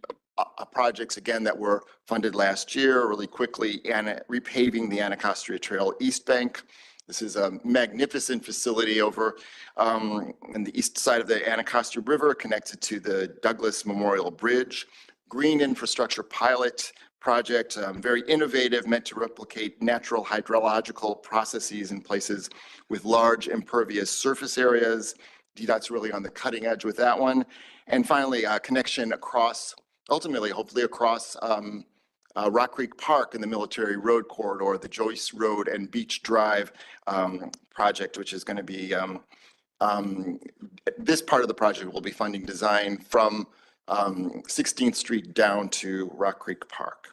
projects, again, that were funded last year really quickly, and repaving the Anacostia Trail East Bank. This is a magnificent facility over on the east side of the Anacostia River, connected to the Douglas Memorial Bridge. Green infrastructure pilot project, very innovative, meant to replicate natural hydrological processes in places with large impervious surface areas. DDOT's really on the cutting edge with that one. And finally, a connection across, ultimately, hopefully across Rock Creek Park in the Military Road Corridor, the Joyce Road and Beach Drive project, which is going to be, this part of the project will be funding design from 16th Street down to Rock Creek Park.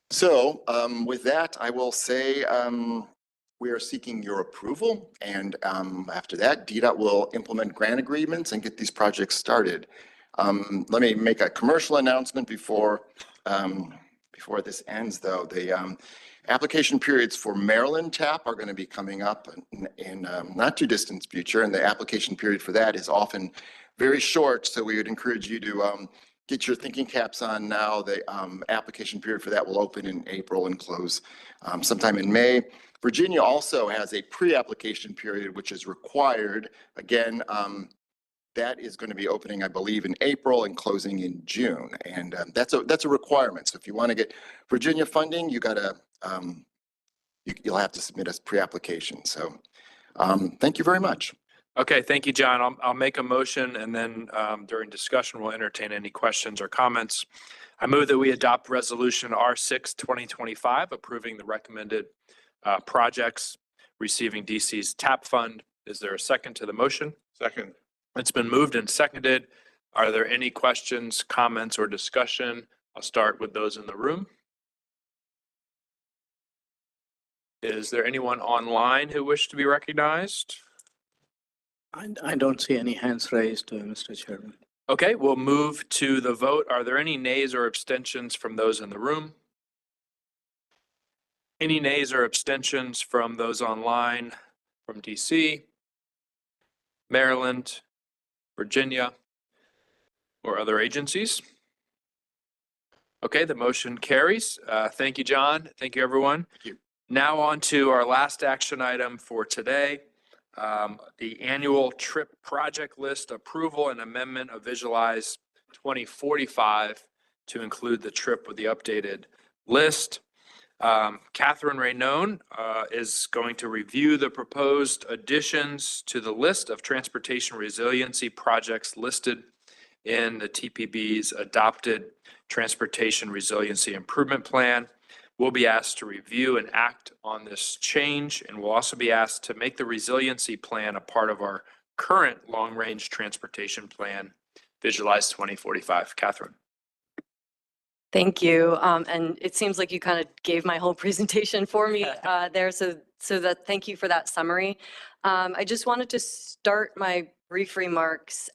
So with that, I will say we are seeking your approval, and after that, DDOT will implement grant agreements and get these projects started. Let me make a commercial announcement before this ends, though. The application periods for Maryland TAP are going to be coming up in not too distant future, and the application period for that is often very short, so we would encourage you to get your thinking caps on now. The application period for that will open in April and close sometime in May. Virginia also has a pre-application period, which is required. Again, that is going to be opening, I believe, in April and closing in June, and that's a requirement. So if you want to get Virginia funding, you got to you'll have to submit a pre-application. So thank you very much. Okay, thank you, John. I'll make a motion, and then during discussion, we'll entertain any questions or comments. I move that we adopt Resolution R6 2025, approving the recommended projects receiving DC's TAP fund. Is there a second to the motion? Second. It's been moved and seconded. Are there any questions, comments, or discussion? I'll start with those in the room. Is there anyone online who wishes to be recognized? I don't see any hands raised, Mr. Chairman. Okay, we'll move to the vote. Are there any nays or abstentions from those in the room? Any nays or abstentions from those online from DC, Maryland, Virginia, or other agencies? Okay, the motion carries. Thank you, John. Thank you, everyone. Thank you. Now on to our last action item for today. The annual trip project list approval and amendment of Visualize 2045 to include the trip with the updated list. Catherine Raynone is going to review the proposed additions to the list of transportation resiliency projects listed in the TPB's adopted Transportation Resiliency Improvement Plan. We'll be asked to review and act on this change, and we'll also be asked to make the resiliency plan a part of our current long-range transportation plan, Visualize 2045. Catherine. Thank you. And it seems like you kind of gave my whole presentation for me there. Thank you for that summary. I just wanted to start my brief remarks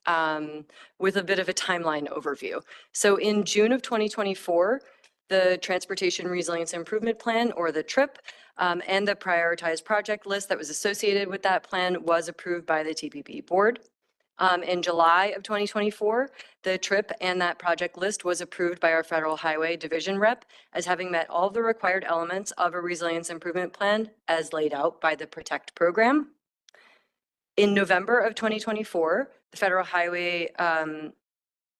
with a bit of a timeline overview. So in June of 2024, the Transportation Resilience Improvement Plan, or the TRIP, and the prioritized project list that was associated with that plan was approved by the TPB board. In July of 2024, the TRIP and that project list was approved by our Federal Highway Division rep as having met all the required elements of a resilience improvement plan as laid out by the PROTECT program. In November of 2024, the Federal Highway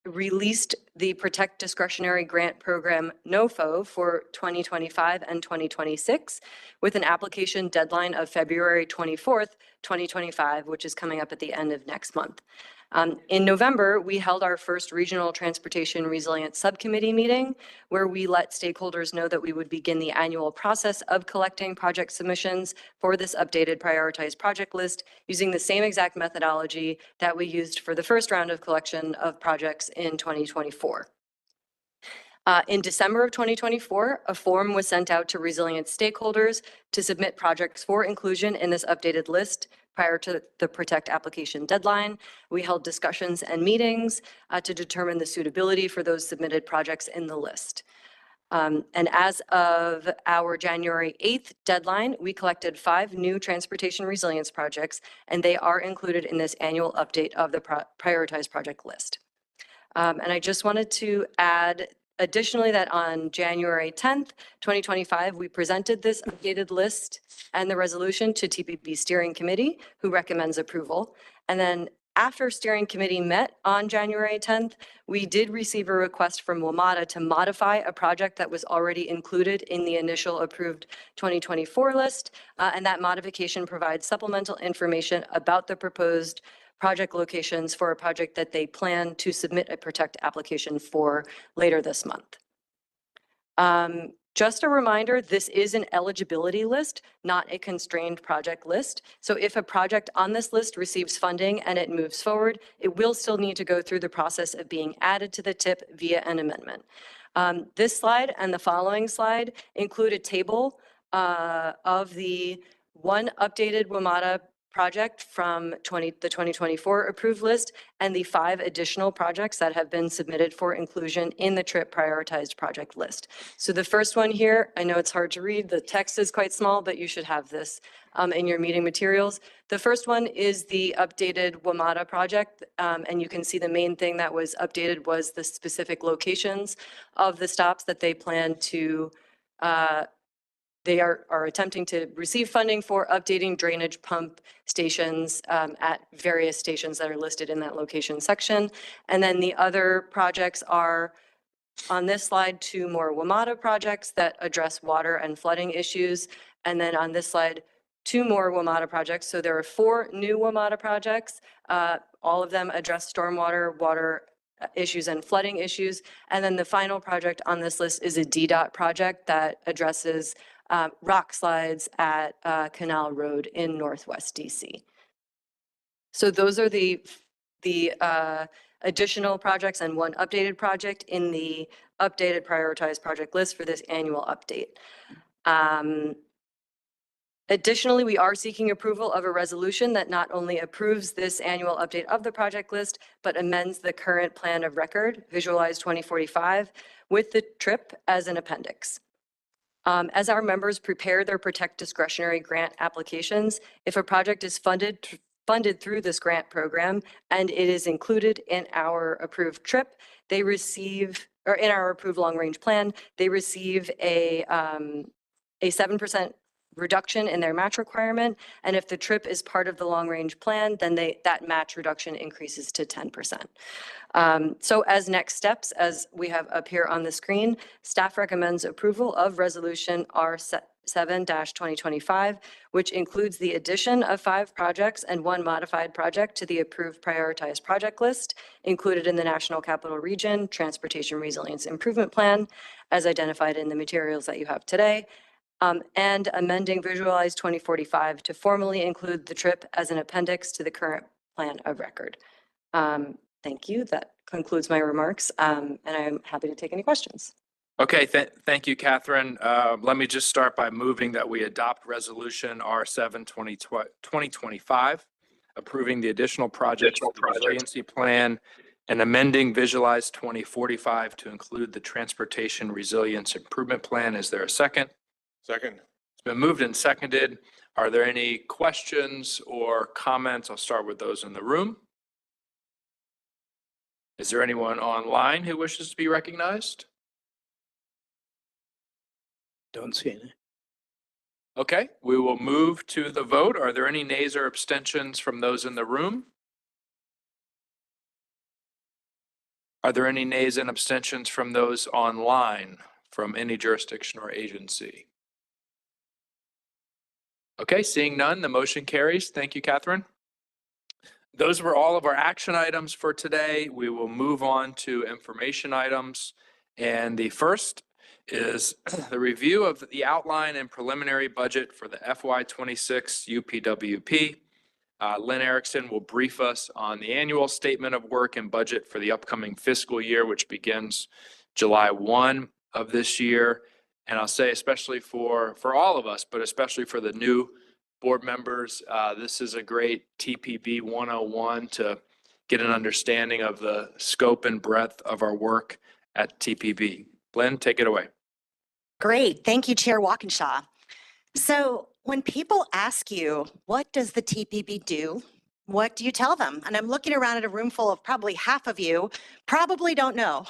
released the PROTECT Discretionary Grant Program NOFO for 2025 and 2026 with an application deadline of February 24th, 2025, which is coming up at the end of next month. In November, we held our first Regional Transportation Resilience Subcommittee meeting where we let stakeholders know that we would begin the annual process of collecting project submissions for this updated prioritized project list using the same exact methodology that we used for the first round of collection of projects in 2024. In December of 2024, a form was sent out to resilience stakeholders to submit projects for inclusion in this updated list prior to the PROTECT application deadline. We held discussions and meetings to determine the suitability for those submitted projects in the list. And as of our January 8th deadline, we collected 5 new transportation resilience projects, and they are included in this annual update of the prioritized project list. And I just wanted to add additionally that on January 10th, 2025, we presented this updated list and the resolution to TPB Steering Committee, who recommends approval. And then after Steering Committee met on January 10th, we did receive a request from WMATA to modify a project that was already included in the initial approved 2024 list. And that modification provides supplemental information about the proposed project locations for a project that they plan to submit a PROTECT application for later this month. Just a reminder, this is an eligibility list, not a constrained project list. So if a project on this list receives funding and it moves forward, it will still need to go through the process of being added to the TIP via an amendment. This slide and the following slide include a table of the one updated WMATA project from the 2024 approved list and the 5 additional projects that have been submitted for inclusion in the TRIP prioritized project list. So the first one here, I know it's hard to read, the text is quite small, but you should have this in your meeting materials. The first one is the updated WMATA project, and you can see the main thing that was updated was the specific locations of the stops that they plan to they are attempting to receive funding for updating drainage pump stations at various stations that are listed in that location section. And then the other projects are on this slide, 2 more WMATA projects that address water and flooding issues. And then on this slide, 2 more WMATA projects. So there are 4 new WMATA projects. All of them address stormwater, water issues and flooding issues. And then the final project on this list is a DDOT project that addresses rock slides at Canal Road in Northwest DC. So those are the additional projects and 1 updated project in the updated prioritized project list for this annual update. Additionally, we are seeking approval of a resolution that not only approves this annual update of the project list, but amends the current plan of record, Visualize 2045, with the TRIP as an appendix. As our members prepare their PROTECT discretionary grant applications, if a project is funded through this grant program and it is included in our approved TRIP, they receive, or in our approved long-range plan, they receive a 7% reduction in their match requirement. And if the TRIP is part of the long-range plan, then that match reduction increases to 10%. So as next steps, as we have up here on the screen, staff recommends approval of Resolution R7-2025, which includes the addition of 5 projects and 1 modified project to the approved prioritized project list included in the National Capital Region Transportation Resilience Improvement Plan, as identified in the materials that you have today, and amending Visualize 2045 to formally include the TRIP as an appendix to the current plan of record. Thank you. That concludes my remarks, and I'm happy to take any questions. Okay, thank you, Catherine. Let me just start by moving that we adopt Resolution R7 2025, approving the additional projects for the resiliency plan and amending Visualize 2045 to include the Transportation Resilience Improvement Plan. Is there a second? Second. It's been moved and seconded. Are there any questions or comments? I'll start with those in the room. Is there anyone online who wishes to be recognized? Don't see any. Okay, we will move to the vote. Are there any nays or abstentions from those in the room? Are there any nays and abstentions from those online from any jurisdiction or agency? Okay, seeing none, the motion carries. Thank you, Catherine. Those were all of our action items for today. We will move on to information items. And the first is the review of the outline and preliminary budget for the FY26 UPWP. Lynn Erickson will brief us on the annual statement of work and budget for the upcoming fiscal year, which begins July 1 of this year. And I'll say especially for all of us, but especially for the new board members, this is a great TPB 101 to get an understanding of the scope and breadth of our work at TPB. Lynn, take it away. Great. Thank you, Chair Walkinshaw. So when people ask you, what does the TPB do? What do you tell them? And I'm looking around at a room full of probably half of you probably don't know.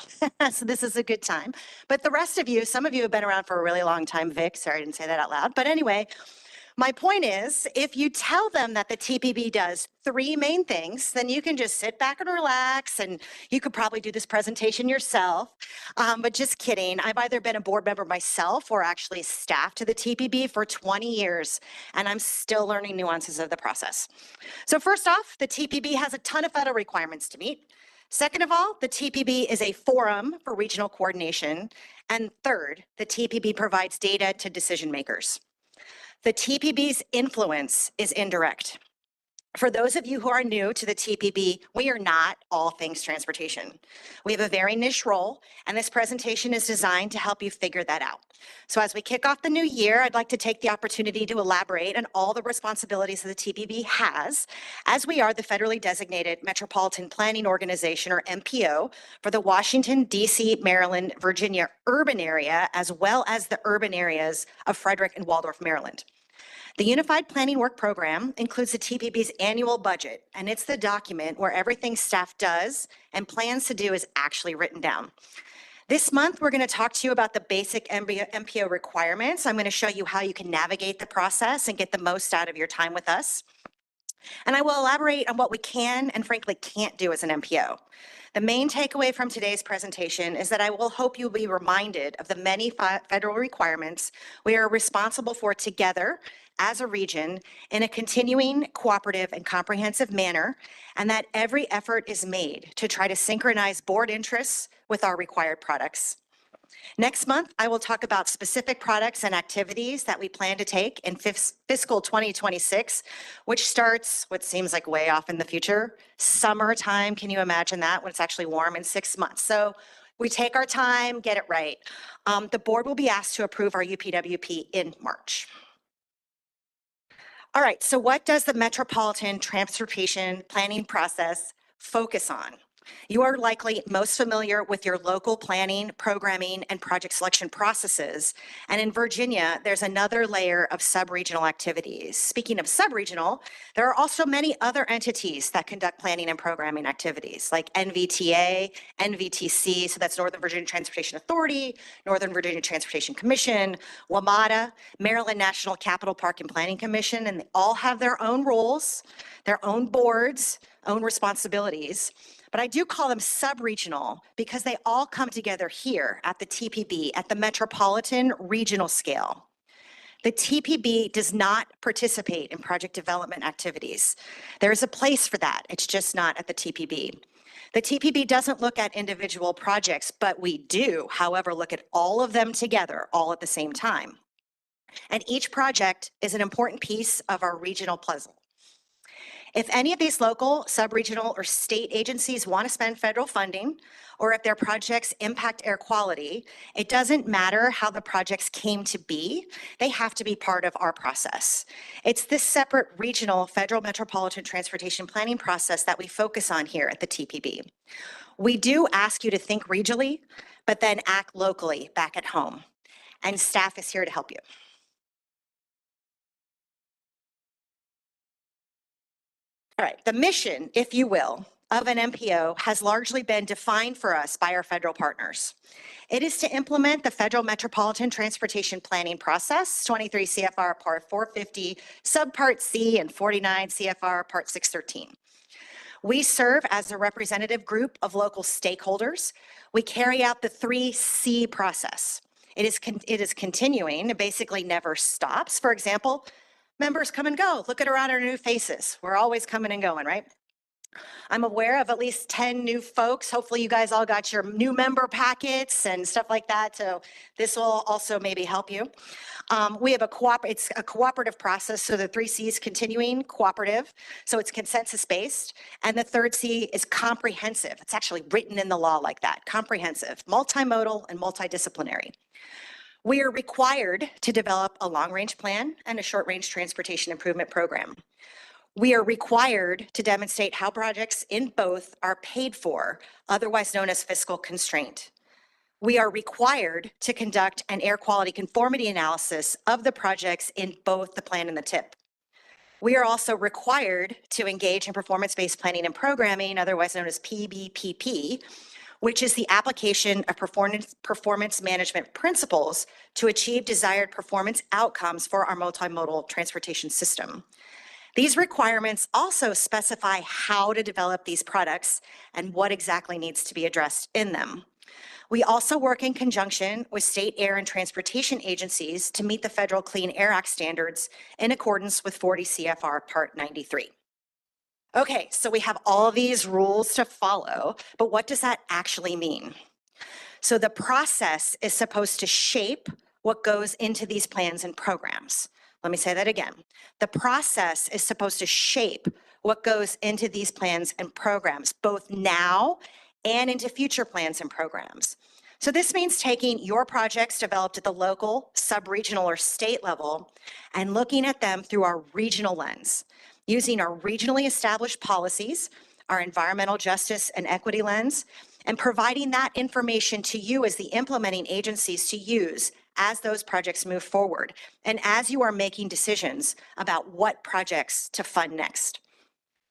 So this is a good time. But the rest of you, some of you have been around for a really long time. Vic, sorry, I didn't say that out loud. But anyway, my point is, if you tell them that the TPB does three main things, then you can just sit back and relax, and you could probably do this presentation yourself. But just kidding. I've either been a board member myself or actually staff to the TPB for 20 years, and I'm still learning nuances of the process. So first off, the TPB has a ton of federal requirements to meet. Second of all, the TPB is a forum for regional coordination. And third, the TPB provides data to decision makers. The TPB's influence is indirect. For those of you who are new to the TPB, we are not all things transportation. We have a very niche role, and this presentation is designed to help you figure that out. So as we kick off the new year, I'd like to take the opportunity to elaborate on all the responsibilities that the TPB has, as we are the federally designated Metropolitan Planning Organization, or MPO, for the Washington, D.C., Maryland, Virginia urban area, as well as the urban areas of Frederick and Waldorf, Maryland. The Unified Planning Work Program includes the TPB's annual budget, and it's the document where everything staff does and plans to do is actually written down. This month, we're going to talk to you about the basic MPO requirements. I'm going to show you how you can navigate the process and get the most out of your time with us. And I will elaborate on what we can and frankly can't do as an MPO. The main takeaway from today's presentation is that I will hope you'll be reminded of the many federal requirements we are responsible for together as a region in a continuing, cooperative, and comprehensive manner, and that every effort is made to try to synchronize board interests with our required products. Next month, I will talk about specific products and activities that we plan to take in fiscal 2026, which starts what seems like way off in the future. Summertime, can you imagine that, when it's actually warm in 6 months? So we take our time, get it right. The board will be asked to approve our UPWP in March. All right, so what does the Metropolitan Transportation Planning process focus on? You are likely most familiar with your local planning, programming, and project selection processes. And in Virginia, there's another layer of sub-regional activities. Speaking of sub-regional, there are also many other entities that conduct planning and programming activities, like NVTA, NVTC, so that's Northern Virginia Transportation Authority, Northern Virginia Transportation Commission, WMATA, Maryland National Capital Park and Planning Commission, and they all have their own roles, their own boards, own responsibilities. But I do call them sub-regional because they all come together here at the TPB at the metropolitan regional scale. The TPB does not participate in project development activities. There is a place for that. It's just not at the TPB. The TPB doesn't look at individual projects, but we do, however, look at all of them together, all at the same time. And each project is an important piece of our regional puzzle. If any of these local, sub-regional, or state agencies want to spend federal funding, or if their projects impact air quality, it doesn't matter how the projects came to be, they have to be part of our process. It's this separate regional federal metropolitan transportation planning process that we focus on here at the TPB. We do ask you to think regionally, but then act locally back at home. And staff is here to help you. All right, the mission, if you will, of an MPO has largely been defined for us by our federal partners. It is to implement the Federal Metropolitan Transportation Planning Process, 23 CFR Part 450, Subpart C, and 49 CFR Part 613. We serve as a representative group of local stakeholders. We carry out the 3C process. It is continuing, it basically never stops. For example, members come and go. Look at around our new faces. We're always coming and going, right? I'm aware of at least 10 new folks. Hopefully you guys all got your new member packets and stuff like that. So this will also maybe help you. We have it's a cooperative process. So the 3C is continuing cooperative. So it's consensus based. And the third C is comprehensive. It's actually written in the law like that, comprehensive, multimodal and multidisciplinary. We are required to develop a long-range plan and a short-range transportation improvement program. We are required to demonstrate how projects in both are paid for, otherwise known as fiscal constraint. We are required to conduct an air quality conformity analysis of the projects in both the plan and the TIP. We are also required to engage in performance-based planning and programming, otherwise known as PBPP, which is the application of performance management principles to achieve desired performance outcomes for our multimodal transportation system. These requirements also specify how to develop these products and what exactly needs to be addressed in them. We also work in conjunction with state air and transportation agencies to meet the Federal Clean Air Act standards in accordance with 40 CFR Part 93. Okay, so we have all these rules to follow, but what does that actually mean? So the process is supposed to shape what goes into these plans and programs. Let me say that again. The process is supposed to shape what goes into these plans and programs, both now and into future plans and programs. So this means taking your projects developed at the local, sub-regional, or state level and looking at them through our regional lens, using our regionally established policies, our environmental justice and equity lens, and providing that information to you as the implementing agencies to use as those projects move forward and as you are making decisions about what projects to fund next.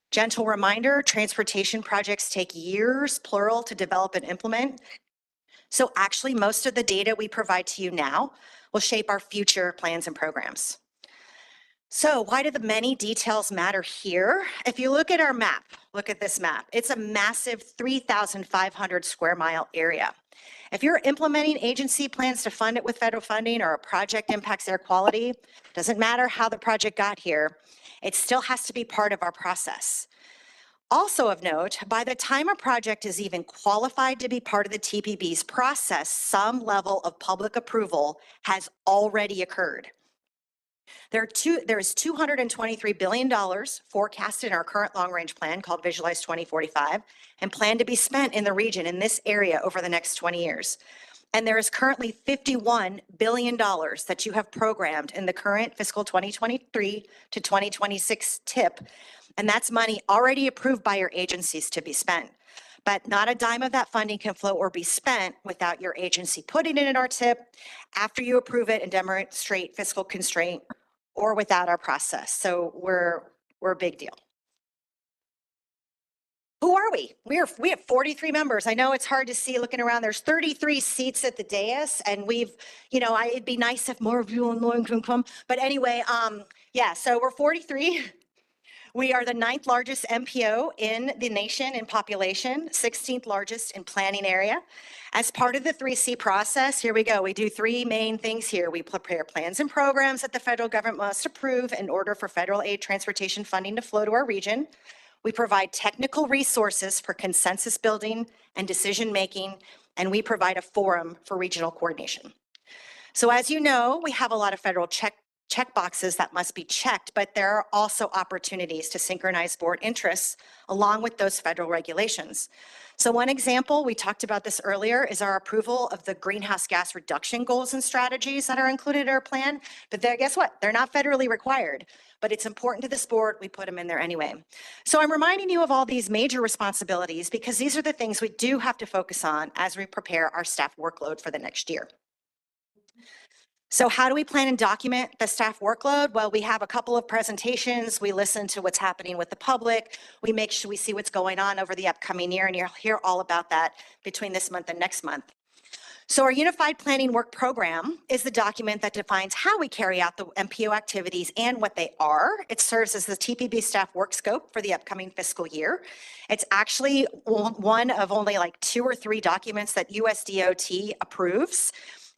Gentle reminder, transportation projects take years, plural, to develop and implement. So actually, most of the data we provide to you now will shape our future plans and programs. So why do the many details matter here? If you look at our map, look at this map. It's a massive 3,500 square mile area. If you're implementing agency plans to fund it with federal funding or a project impacts air quality, doesn't matter how the project got here, it still has to be part of our process. Also of note, by the time a project is even qualified to be part of the TPB's process, some level of public approval has already occurred. There is $223 billion forecast in our current long-range plan called Visualize 2045 and planned to be spent in the region in this area over the next 20 years. And there is currently $51 billion that you have programmed in the current fiscal 2023 to 2026 TIP. And that's money already approved by your agencies to be spent. But not a dime of that funding can flow or be spent without your agency putting it in our TIP after you approve it and demonstrate fiscal constraint or without our process. So we're a big deal. Who are we? We have 43 members. I know it's hard to see looking around. There's 33 seats at the dais, and we've, it'd be nice if more of you online can come. But anyway, yeah, so we're 43. We are the 9th largest MPO in the nation in population, 16th largest in planning area. As part of the 3C process, here we go. We do 3 main things here. We prepare plans and programs that the federal government must approve in order for federal aid transportation funding to flow to our region. We provide technical resources for consensus building and decision making, and we provide a forum for regional coordination. So as you know, we have a lot of federal checkboxes that must be checked, but there are also opportunities to synchronize board interests along with those federal regulations. So one example, we talked about this earlier, is our approval of the greenhouse gas reduction goals and strategies that are included in our plan. But guess what? They're not federally required, but it's important to this board. We put them in there anyway. So I'm reminding you of all these major responsibilities because these are the things we do have to focus on as we prepare our staff workload for the next year. So how do we plan and document the staff workload? Well, we have a couple of presentations. We listen to what's happening with the public. We make sure we see what's going on over the upcoming year, and you'll hear all about that between this month and next month. So our Unified Planning Work Program is the document that defines how we carry out the MPO activities and what they are. It serves as the TPB staff work scope for the upcoming fiscal year. It's actually one of only like 2 or 3 documents that USDOT approves.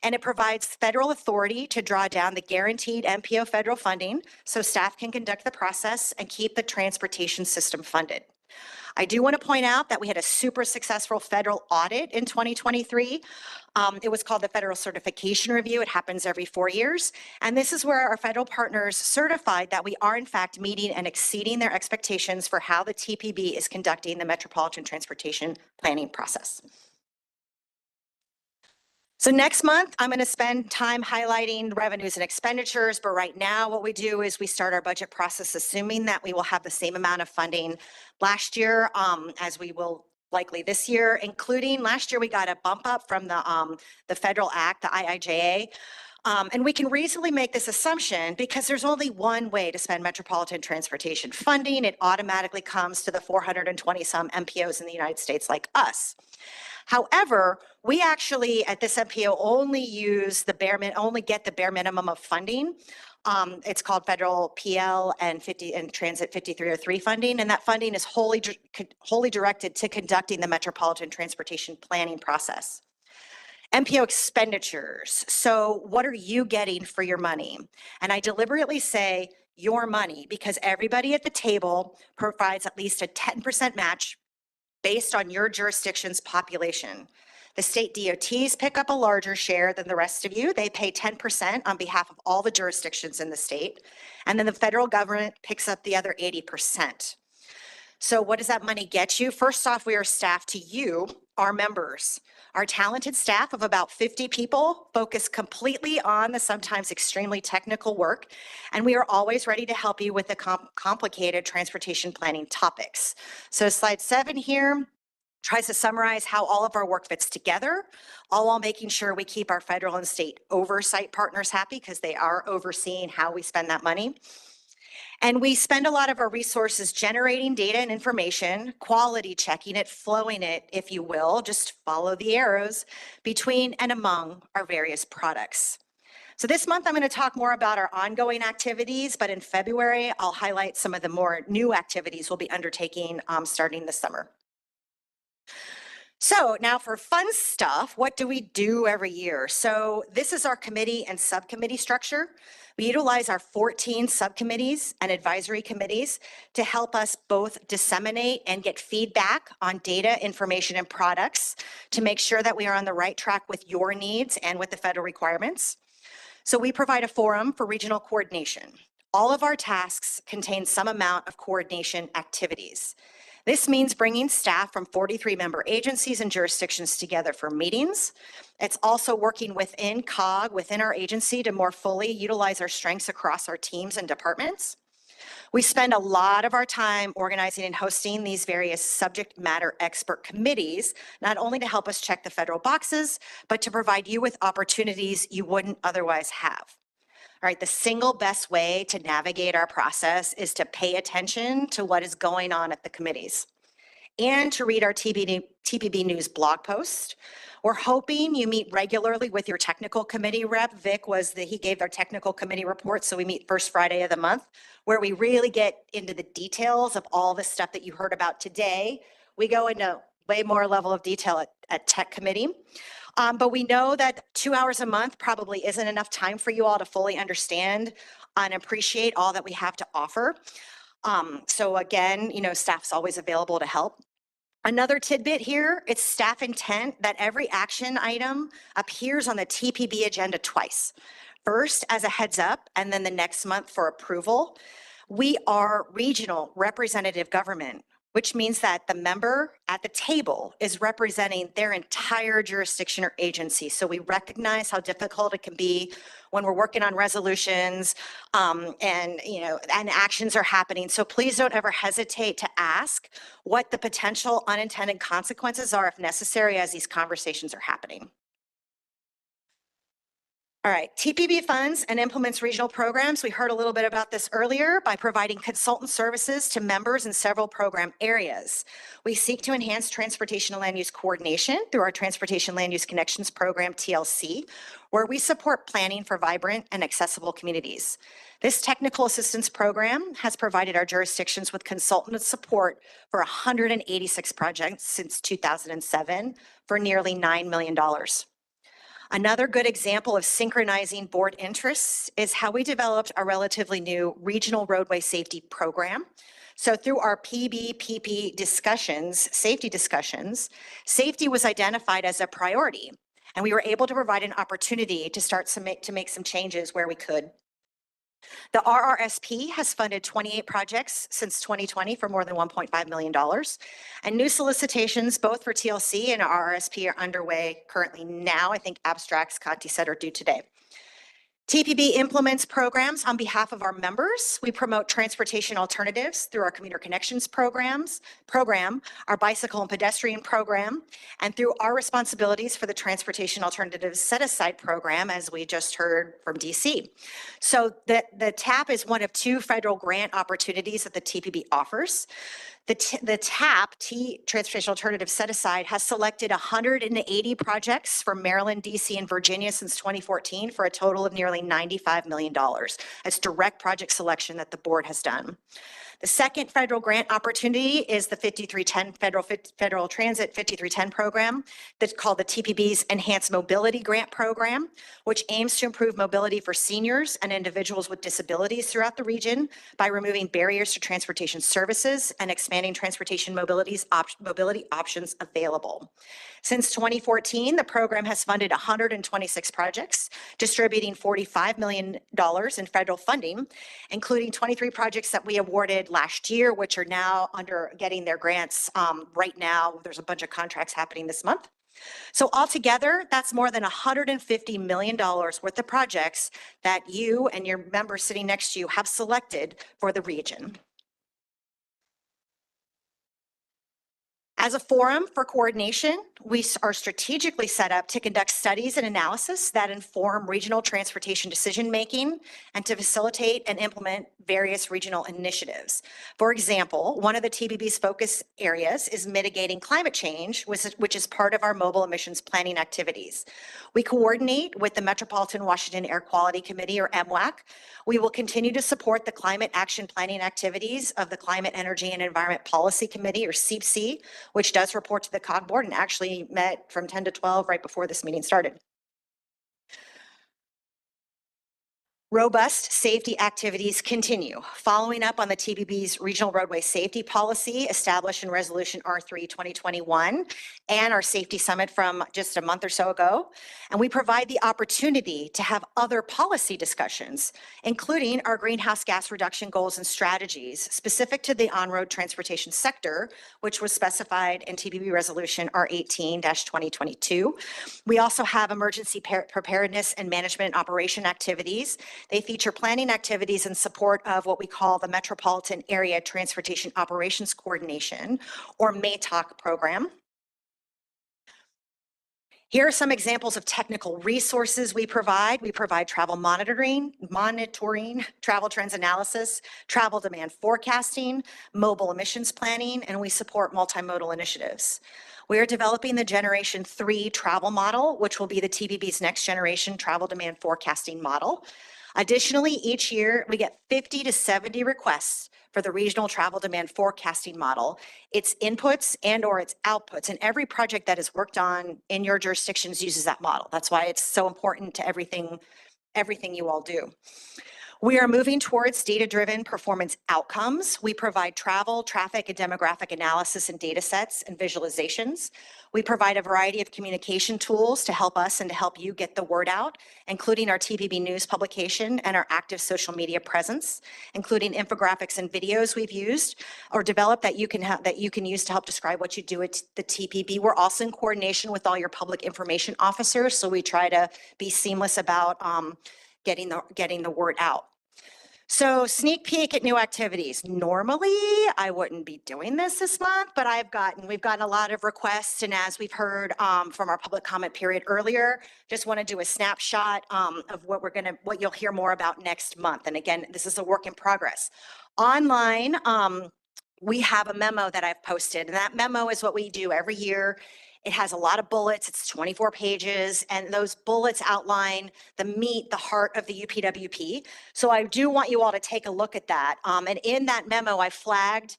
And it provides federal authority to draw down the guaranteed MPO federal funding so staff can conduct the process and keep the transportation system funded. I do want to point out that we had a super successful federal audit in 2023. It was called the Federal Certification Review. It happens every 4 years. And this is where our federal partners certified that we are in fact meeting and exceeding their expectations for how the TPB is conducting the Metropolitan Transportation Planning process. So next month, I'm going to spend time highlighting revenues and expenditures, but right now what we do is we start our budget process assuming that we will have the same amount of funding last year as we will likely this year, including last year we got a bump up from the federal act, the IIJA. And we can reasonably make this assumption because there's only one way to spend metropolitan transportation funding. It automatically comes to the 420 some MPOs in the United States like us. However, we actually at this MPO only use the only get the bare minimum of funding. It's called federal PL and Transit 5303 funding, and that funding is wholly directed to conducting the metropolitan transportation planning process. MPO expenditures. So what are you getting for your money? And I deliberately say your money because everybody at the table provides at least a 10% match based on your jurisdiction's population. The state DOTs pick up a larger share than the rest of you. They pay 10% on behalf of all the jurisdictions in the state. And then the federal government picks up the other 80%. So what does that money get you? First off, we are staffed to you, our members. Our talented staff of about 50 people focus completely on the sometimes extremely technical work, and we are always ready to help you with the complicated transportation planning topics. So slide 7 here tries to summarize how all of our work fits together, all while making sure we keep our federal and state oversight partners happy because they are overseeing how we spend that money. And we spend a lot of our resources generating data and information, quality checking it, flowing it, if you will, just follow the arrows between and among our various products. So this month, I'm going to talk more about our ongoing activities, but in February, I'll highlight some of the more new activities we'll be undertaking starting this summer. So now for fun stuff, what do we do every year? So this is our committee and subcommittee structure. We utilize our 14 subcommittees and advisory committees to help us both disseminate and get feedback on data, information, and products to make sure that we are on the right track with your needs and with the federal requirements. So we provide a forum for regional coordination. All of our tasks contain some amount of coordination activities. This means bringing staff from 43 member agencies and jurisdictions together for meetings. It's also working within COG, within our agency, to more fully utilize our strengths across our teams and departments. We spend a lot of our time organizing and hosting these various subject matter expert committees, not only to help us check the federal boxes, but to provide you with opportunities you wouldn't otherwise have. All right, the single best way to navigate our process is to pay attention to what is going on at the committees and to read our TPB News blog post. We're hoping you meet regularly with your technical committee rep. Vic he gave our technical committee report, so we meet first Friday of the month, where we really get into the details of all the stuff that you heard about today. We go into way more level of detail at tech committee. But we know that 2 hours a month probably isn't enough time for you all to fully understand and appreciate all that we have to offer. So again, staff's always available to help. Another tidbit here, it's staff intent that every action item appears on the TPB agenda twice. First, as a heads up, and then the next month for approval. We are regional representative government, which means that the member at the table is representing their entire jurisdiction or agency. So we recognize how difficult it can be when we're working on resolutions and actions are happening. So please don't ever hesitate to ask what the potential unintended consequences are if necessary as these conversations are happening. All right, TPB funds and implements regional programs. We heard a little bit about this earlier by providing consultant services to members in several program areas. We seek to enhance transportation and land use coordination through our Transportation Land Use Connections Program, TLC, where we support planning for vibrant and accessible communities. This technical assistance program has provided our jurisdictions with consultant support for 186 projects since 2007 for nearly $9 million. Another good example of synchronizing board interests is how we developed a relatively new regional roadway safety program. So through our PBPP discussions, safety was identified as a priority, and we were able to provide an opportunity to start to make some changes where we could. The RRSP has funded 28 projects since 2020 for more than $1.5 million. And new solicitations, both for TLC and RRSP, are underway currently now. I think abstracts, Conti said, are due today. TPB implements programs on behalf of our members. We promote transportation alternatives through our Commuter Connections program, our bicycle and pedestrian program, and through our responsibilities for the Transportation Alternatives Set-Aside program, as we just heard from DC. So the TAP is one of 2 federal grant opportunities that the TPB offers. The TAP, Transportation Alternative Set Aside, has selected 180 projects from Maryland, DC, and Virginia since 2014 for a total of nearly $95 million. That's direct project selection that the board has done. The second federal grant opportunity is the 5310 Federal Transit 5310 program that's called the TPB's Enhanced Mobility Grant Program, which aims to improve mobility for seniors and individuals with disabilities throughout the region by removing barriers to transportation services and expanding transportation mobility options available. Since 2014, the program has funded 126 projects, distributing $45 million in federal funding, including 23 projects that we awarded last year, which are now getting their grants right now. There's a bunch of contracts happening this month. So altogether, that's more than $150 million worth of projects that you and your members sitting next to you have selected for the region. As a forum for coordination, we are strategically set up to conduct studies and analysis that inform regional transportation decision-making and to facilitate and implement various regional initiatives. For example, one of the TPB's focus areas is mitigating climate change, which is part of our mobile emissions planning activities. We coordinate with the Metropolitan Washington Air Quality Committee, or MWAC. We will continue to support the climate action planning activities of the Climate, Energy, and Environment Policy Committee, or CEPC, which does report to the COG board and actually met from 10 to 12 right before this meeting started. Robust safety activities continue. Following up on the TPB's Regional Roadway Safety Policy established in Resolution R3 2021 and our Safety Summit from just a month or so ago. And we provide the opportunity to have other policy discussions, including our greenhouse gas reduction goals and strategies specific to the on-road transportation sector, which was specified in TPB Resolution R18-2022. We also have emergency preparedness and management operation activities. They feature planning activities in support of what we call the Metropolitan Area Transportation Operations Coordination, or MATOC program. Here are some examples of technical resources we provide. We provide travel monitoring, travel trends analysis, travel demand forecasting, mobile emissions planning, and we support multimodal initiatives. We are developing the Generation 3 travel model, which will be the TPB's next generation travel demand forecasting model. Additionally, each year we get 50 to 70 requests for the regional travel demand forecasting model, its inputs and or its outputs. And every project that is worked on in your jurisdictions uses that model. That's why it's so important to everything you all do. We are moving towards data-driven performance outcomes. We provide travel, traffic, and demographic analysis and data sets and visualizations. We provide a variety of communication tools to help us and to help you get the word out, including our TPB News publication and our active social media presence, including infographics and videos we've used or developed that you can use to help describe what you do at the TPB. We're also in coordination with all your public information officers, so we try to be seamless about getting the word out. So sneak peek at new activities. Normally, I wouldn't be doing this month, but we've gotten a lot of requests, and as we've heard from our public comment period earlier, just want to do a snapshot of what you'll hear more about next month. And again, this is a work in progress. Online, we have a memo that I've posted, and that memo is what we do every year. It has a lot of bullets. It's 24 pages, and those bullets outline the heart of the UPWP. So I do want you all to take a look at that. And in that memo, I flagged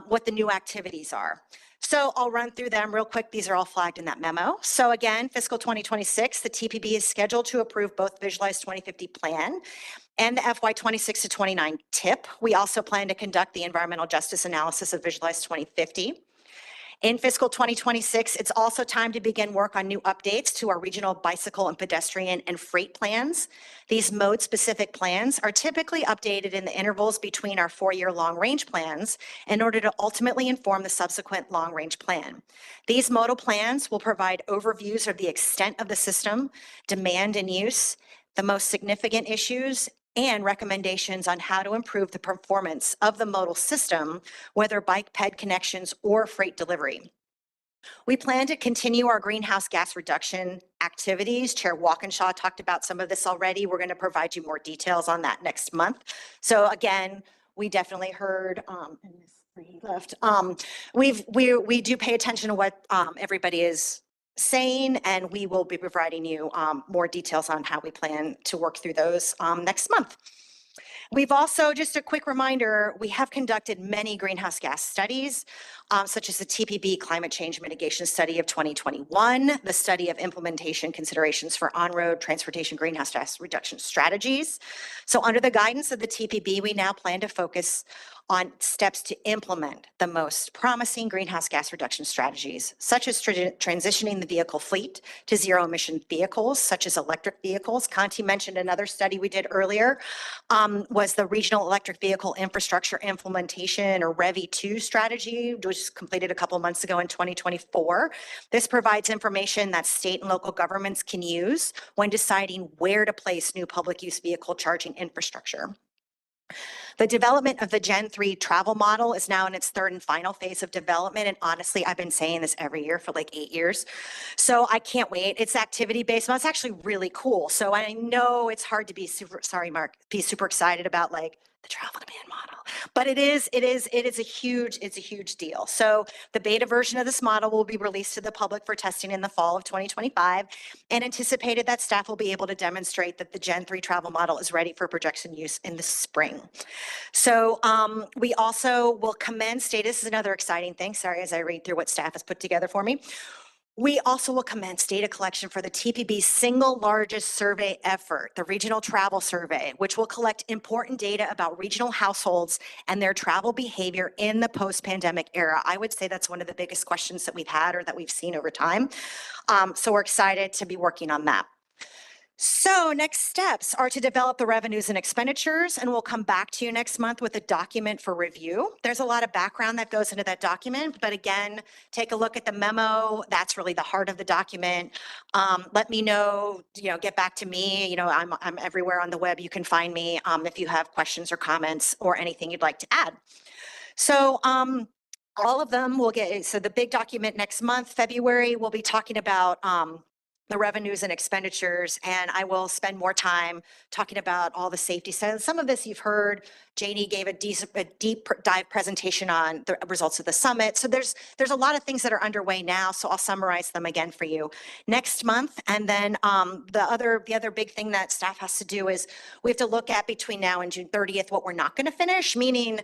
what the new activities are. So I'll run through them real quick. These are all flagged in that memo. So again, fiscal 2026, the TPB is scheduled to approve both Visualize 2050 plan and the FY 26 to 29 TIP. We also plan to conduct the environmental justice analysis of Visualize 2050. In fiscal 2026, it's also time to begin work on new updates to our regional bicycle and pedestrian and freight plans. These mode-specific plans are typically updated in the intervals between our 4-year long-range plans in order to ultimately inform the subsequent long-range plan. These modal plans will provide overviews of the extent of the system, demand and use, the most significant issues, and recommendations on how to improve the performance of the modal system, whether bike ped connections or freight delivery. We plan to continue our greenhouse gas reduction activities. Chair Walkinshaw talked about some of this already. We're going to provide you more details on that next month. So again, we definitely heard, and he left. We do pay attention to what everybody is saying, and we will be providing you more details on how we plan to work through those next month. We've also, just a quick reminder, we have conducted many greenhouse gas studies, such as the TPB Climate Change Mitigation Study of 2021, the study of implementation considerations for on-road transportation greenhouse gas reduction strategies. So under the guidance of the TPB, we now plan to focus on steps to implement the most promising greenhouse gas reduction strategies, such as transitioning the vehicle fleet to zero emission vehicles, such as electric vehicles. Conti mentioned another study we did earlier, was the Regional Electric Vehicle Infrastructure Implementation, or REVI2 strategy, which was completed a couple months ago in 2024. This provides information that state and local governments can use when deciding where to place new public use vehicle charging infrastructure. The development of the Gen 3 travel model is now in its third and final phase of development. And honestly, I've been saying this every year for like 8 years. So I can't wait. It's activity-based, but it's actually really cool. So I know it's hard to be super excited about like the travel demand model, but it is a huge deal. So the beta version of this model will be released to the public for testing in the fall of 2025, and anticipated that staff will be able to demonstrate that the Gen 3 travel model is ready for projection use in the spring. So we also will commence data. This is another exciting thing. Sorry, as I read through what staff has put together for me. We also will commence data collection for the TPB's single largest survey effort, the Regional Travel Survey, which will collect important data about regional households and their travel behavior in the post-pandemic era. I would say that's one of the biggest questions that we've had or that we've seen over time. So we're excited to be working on that. So next steps are to develop the revenues and expenditures, and we'll come back to you next month with a document for review. There's a lot of background that goes into that document, but again, take a look at the memo. That's really the heart of the document. Let me know, get back to me. I'm everywhere on the web. You can find me if you have questions or comments or anything you'd like to add. So all of them will get, so the big document next month, February, we'll be talking about the revenues and expenditures, and I will spend more time talking about all the safety stuff. Some of this you've heard. Janie gave a deep dive presentation on the results of the summit. So there's a lot of things that are underway now, so I'll summarize them again for you next month. And then the other big thing that staff has to do is we have to look at between now and June 30th what we're not going to finish, meaning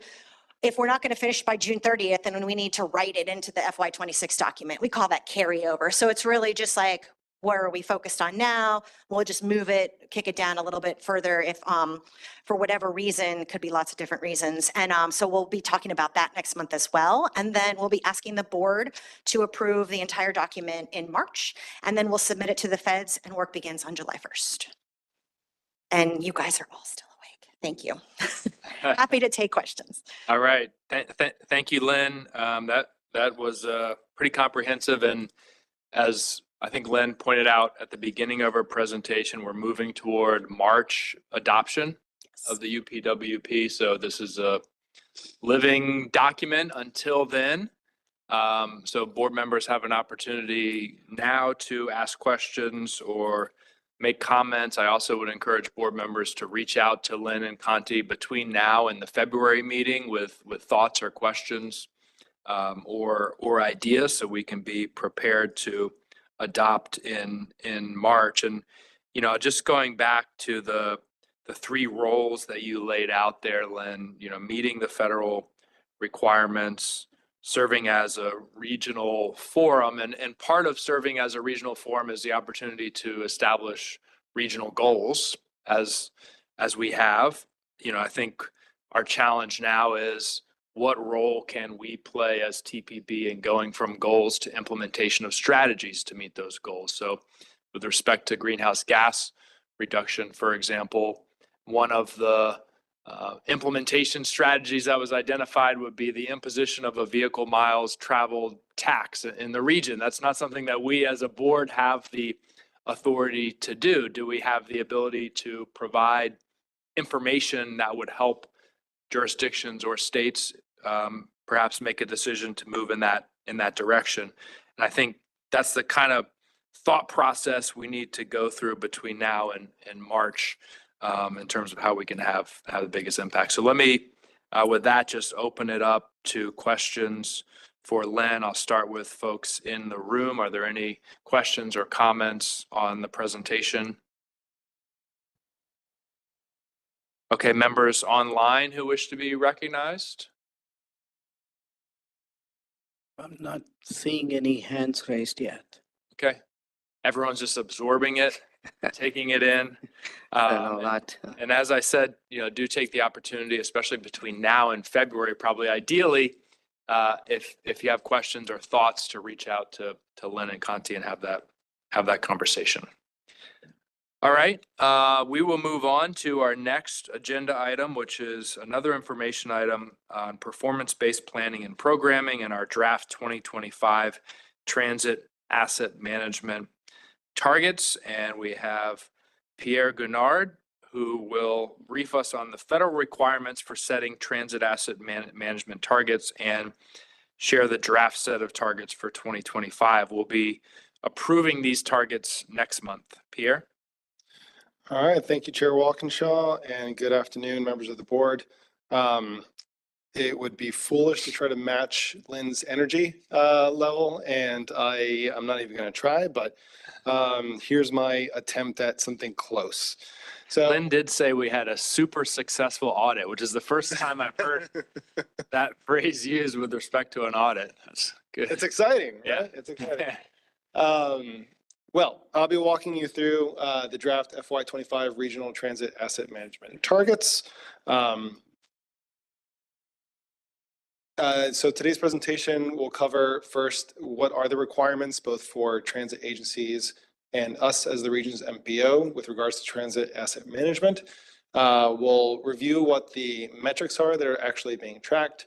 if we're not going to finish by June 30th, then we need to write it into the FY26 document. We call that carryover. So it's really just like, Where are we focused on now? We'll just move it, kick it down a little bit further if, for whatever reason, could be lots of different reasons. And so we'll be talking about that next month as well. And then we'll be asking the board to approve the entire document in March. And then we'll submit it to the feds and work begins on July 1st. And you guys are all still awake. Thank you. Happy to take questions. All right. Thank you, Lynn. That was pretty comprehensive. And as I think Lynn pointed out at the beginning of her presentation, we're moving toward March adoption of the UPWP. So this is a living document until then. So board members have an opportunity now to ask questions or make comments. I also would encourage board members to reach out to Lynn and Conti between now and the February meeting with thoughts or questions or ideas, so we can be prepared to adopt in March. And, you know, just going back to the three roles that you laid out there, Lynn, you know, meeting the federal requirements, serving as a regional forum, and part of serving as a regional forum is the opportunity to establish regional goals as we have. You know, I think our challenge now is what role can we play as TPB in going from goals to implementation of strategies to meet those goals? So with respect to greenhouse gas reduction, for example, one of the implementation strategies that was identified would be the imposition of a vehicle miles traveled tax in the region. That's not something that we as a board have the authority to do. Do we have the ability to provide information that would help jurisdictions or states perhaps make a decision to move in that direction? And I think that's the kind of thought process we need to go through between now and March in terms of how we can have the biggest impact. So let me, with that, just open it up to questions for Lynn. I'll start with folks in the room. Are there any questions or comments on the presentation? Okay, members online who wish to be recognized? I'm not seeing any hands raised yet. Okay, everyone's just absorbing it, taking it in. And as I said, you know, do take the opportunity, especially between now and February, probably ideally, if you have questions or thoughts, to reach out to Lynn and Conti and have that conversation. All right, we will move on to our next agenda item, which is another information item on performance-based planning and programming and our draft 2025 transit asset management targets. And we have Pierre Guinard, who will brief us on the federal requirements for setting transit asset management targets and share the draft set of targets for 2025. We'll be approving these targets next month. Pierre? All right, thank you, Chair Walkinshaw, and good afternoon, members of the board. It would be foolish to try to match Lynn's energy level, and I'm not even going to try, but here's my attempt at something close. So Lynn did say we had a super successful audit, which is the first time I've heard that phrase used with respect to an audit. That's good. It's exciting, right? Yeah. It's exciting. Well, I'll be walking you through the draft FY25 regional transit asset management targets. So today's presentation will cover first, what are the requirements both for transit agencies and us as the region's MPO with regards to transit asset management. We'll review what the metrics are that are actually being tracked,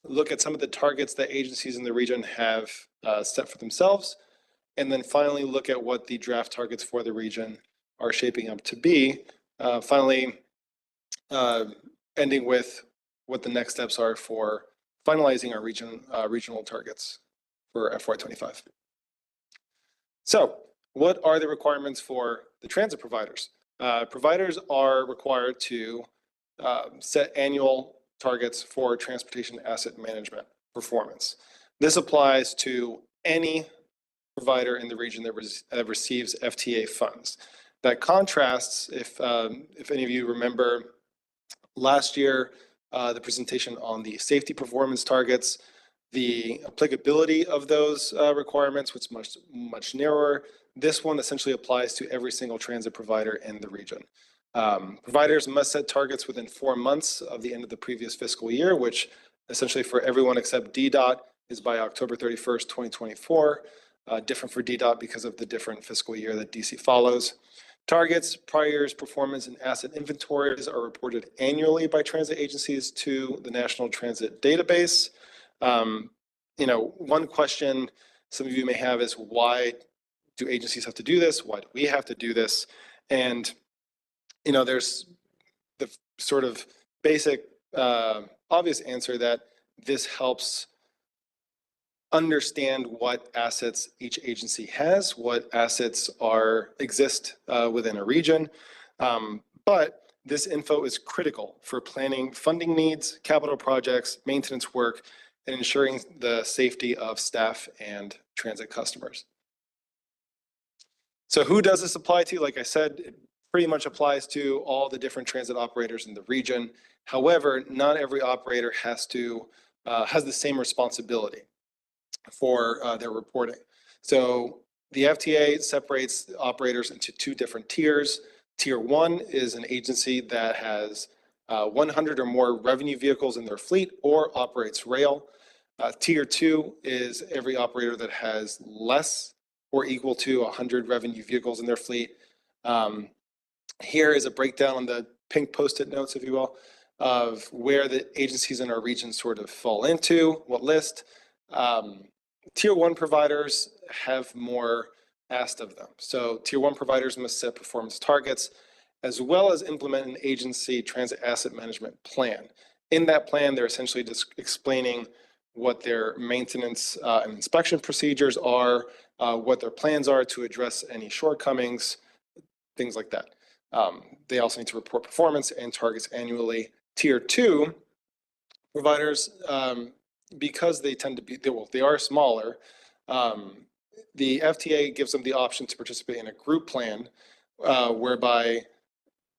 look at some of the targets that agencies in the region have set for themselves, and then finally look at what the draft targets for the region are shaping up to be. Finally, ending with what the next steps are for finalizing our regional targets for FY25. So what are the requirements for the transit providers? Providers are required to set annual targets for transportation asset management performance. This applies to any provider in the region that receives FTA funds. That contrasts, if any of you remember last year, the presentation on the safety performance targets, the applicability of those requirements was much narrower. this one essentially applies to every single transit provider in the region. Providers must set targets within 4 months of the end of the previous fiscal year, which essentially for everyone except DDOT is by October 31st, 2024. Different for DDOT because of the different fiscal year that DC follows. Targets, prior year's performance, and asset inventories are reported annually by transit agencies to the National Transit Database. One question some of you may have is, why do agencies have to do this? Why do we have to do this? And, there's the sort of basic, obvious answer that this helps understand what assets each agency has, what assets exist within a region. But this info is critical for planning funding needs, capital projects, maintenance work, and ensuring the safety of staff and transit customers. So who does this apply to? Like I said, it pretty much applies to all the different transit operators in the region. However, not every operator has the same responsibility for their reporting. So the FTA separates operators into 2 different tiers. Tier 1 is an agency that has 100 or more revenue vehicles in their fleet or operates rail. Tier 2 is every operator that has less or equal to 100 revenue vehicles in their fleet. Here is a breakdown on the pink Post-it notes, if you will, of where the agencies in our region sort of fall into, what list. Tier 1 providers have more asked of them. So Tier 1 providers must set performance targets as well as implement an agency transit asset management plan. In that plan, they're essentially just explaining what their maintenance and inspection procedures are, what their plans are to address any shortcomings, things like that. They also need to report performance and targets annually. Tier 2 providers, because they tend to be, they are smaller, the FTA gives them the option to participate in a group plan whereby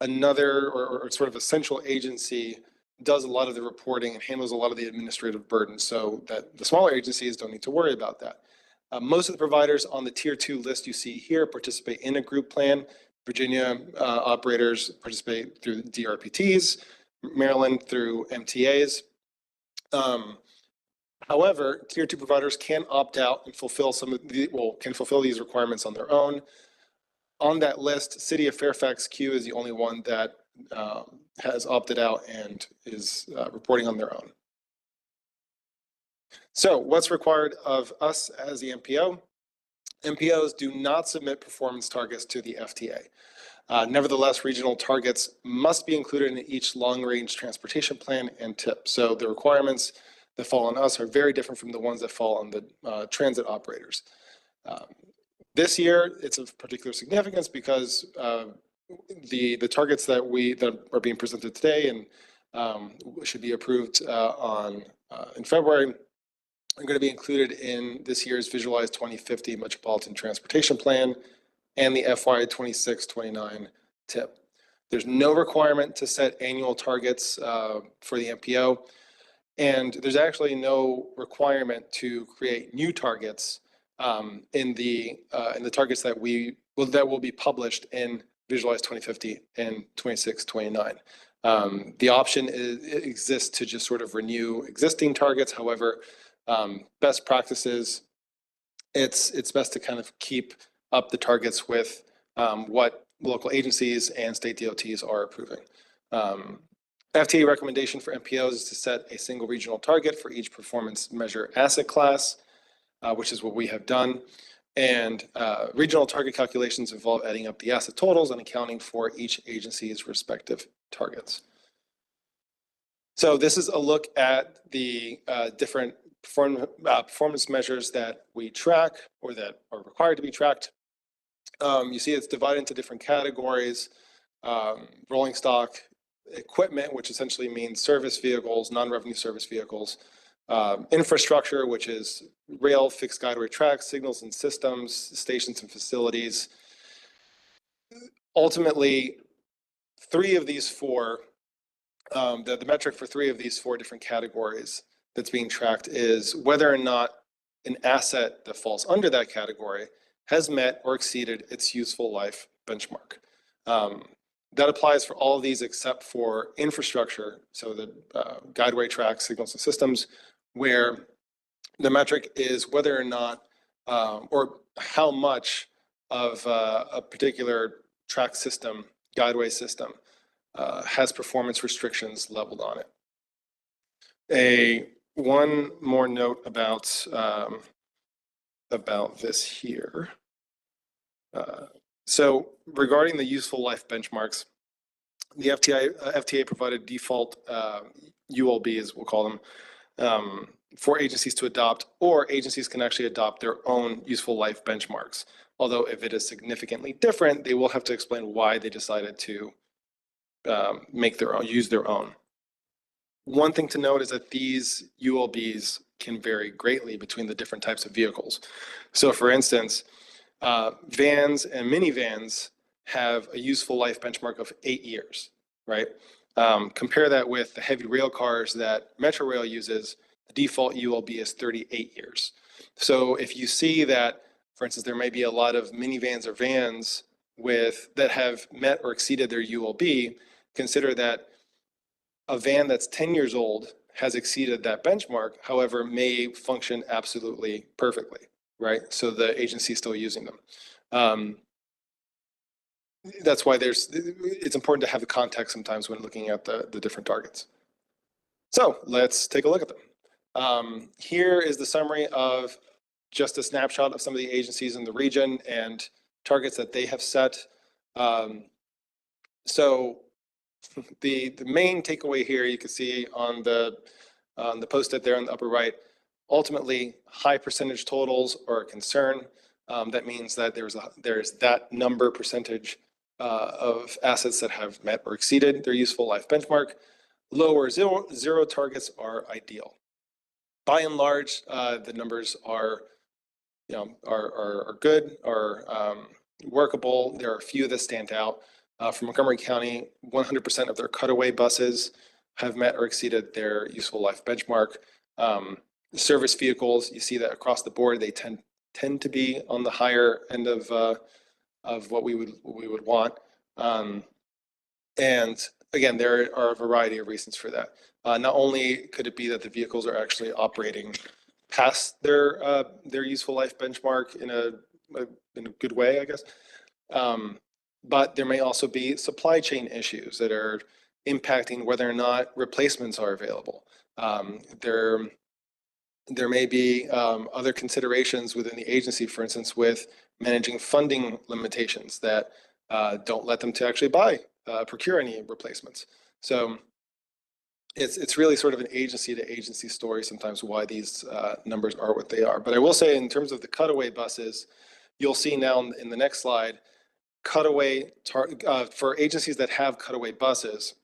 another or sort of a central agency does a lot of the reporting and handles a lot of the administrative burden so that the smaller agencies don't need to worry about that. Most of the providers on the Tier 2 list you see here participate in a group plan. Virginia operators participate through DRPTs, Maryland through MTAs. However, Tier 2 providers can opt out and fulfill can fulfill these requirements on their own. On that list, City of Fairfax Q is the only one that has opted out and is reporting on their own. So what's required of us as the MPO? MPOs do not submit performance targets to the FTA. Nevertheless, regional targets must be included in each long-range transportation plan and TIP. So the requirements that fall on us are very different from the ones that fall on the transit operators. This year, it's of particular significance because the targets that are being presented today and should be approved in February are going to be included in this year's Visualize 2050 Metropolitan Transportation Plan and the FY 26-29 TIP. There's no requirement to set annual targets for the MPO, and there's actually no requirement to create new targets in the targets that will be published in Visualize 2050 and 26-29. The option exists to just sort of renew existing targets. However, best practices, it's best to kind of keep up the targets with what local agencies and state DOTs are approving. FTA recommendation for MPOs is to set a single regional target for each performance measure asset class, which is what we have done. And regional target calculations involve adding up the asset totals and accounting for each agency's respective targets. So this is a look at the different performance measures that we track or that are required to be tracked. You see it's divided into different categories: rolling stock, equipment, which essentially means service vehicles, non-revenue service vehicles, infrastructure, which is rail, fixed guideway tracks, signals and systems, stations and facilities. Ultimately, three of these four, the metric for three of these four different categories that's being tracked is whether or not an asset that falls under that category has met or exceeded its useful life benchmark. That applies for all of these except for infrastructure, so the guideway tracks, signals, and systems, where the metric is whether or not or how much of a particular track system, guideway system, has performance restrictions leveled on it. One more note about this here. So regarding the useful life benchmarks, the FTA provided default ULBs, we'll call them, for agencies to adopt, or agencies can actually adopt their own useful life benchmarks. Although if it is significantly different, they will have to explain why they decided to make their own, use their own. One thing to note is that these ULBs can vary greatly between the different types of vehicles. So for instance, vans and minivans have a useful life benchmark of 8 years, right? Compare that with the heavy rail cars that Metro Rail uses, the default ULB is 38 years. So if you see that, for instance, there may be a lot of minivans or vans that have met or exceeded their ULB, consider that a van that's 10 years old has exceeded that benchmark, however, may function absolutely perfectly, right? So the agency is still using them. That's why it's important to have the context sometimes when looking at the different targets. So let's take a look at them. Here is the summary of just a snapshot of some of the agencies in the region and targets that they have set. So the main takeaway here, you can see on the post-it there on the upper right, ultimately high percentage totals are a concern. That means that there's that number percentage of assets that have met or exceeded their useful life benchmark. Low or zero targets are ideal. By and large, the numbers are good, are workable. There are a few that stand out. For Montgomery County, 100% of their cutaway buses have met or exceeded their useful life benchmark. Service vehicles, you see that across the board, they tend to be on the higher end of what we would want. And again, there are a variety of reasons for that. Not only could it be that the vehicles are actually operating past their useful life benchmark in a good way, I guess. But there may also be supply chain issues that are impacting whether or not replacements are available. There may be other considerations within the agency, for instance, with managing funding limitations that don't let them to actually procure any replacements. So it's really sort of an agency to agency story sometimes why these numbers are what they are. But I will say in terms of the cutaway buses, you'll see now in the next slide, for agencies that have cutaway buses,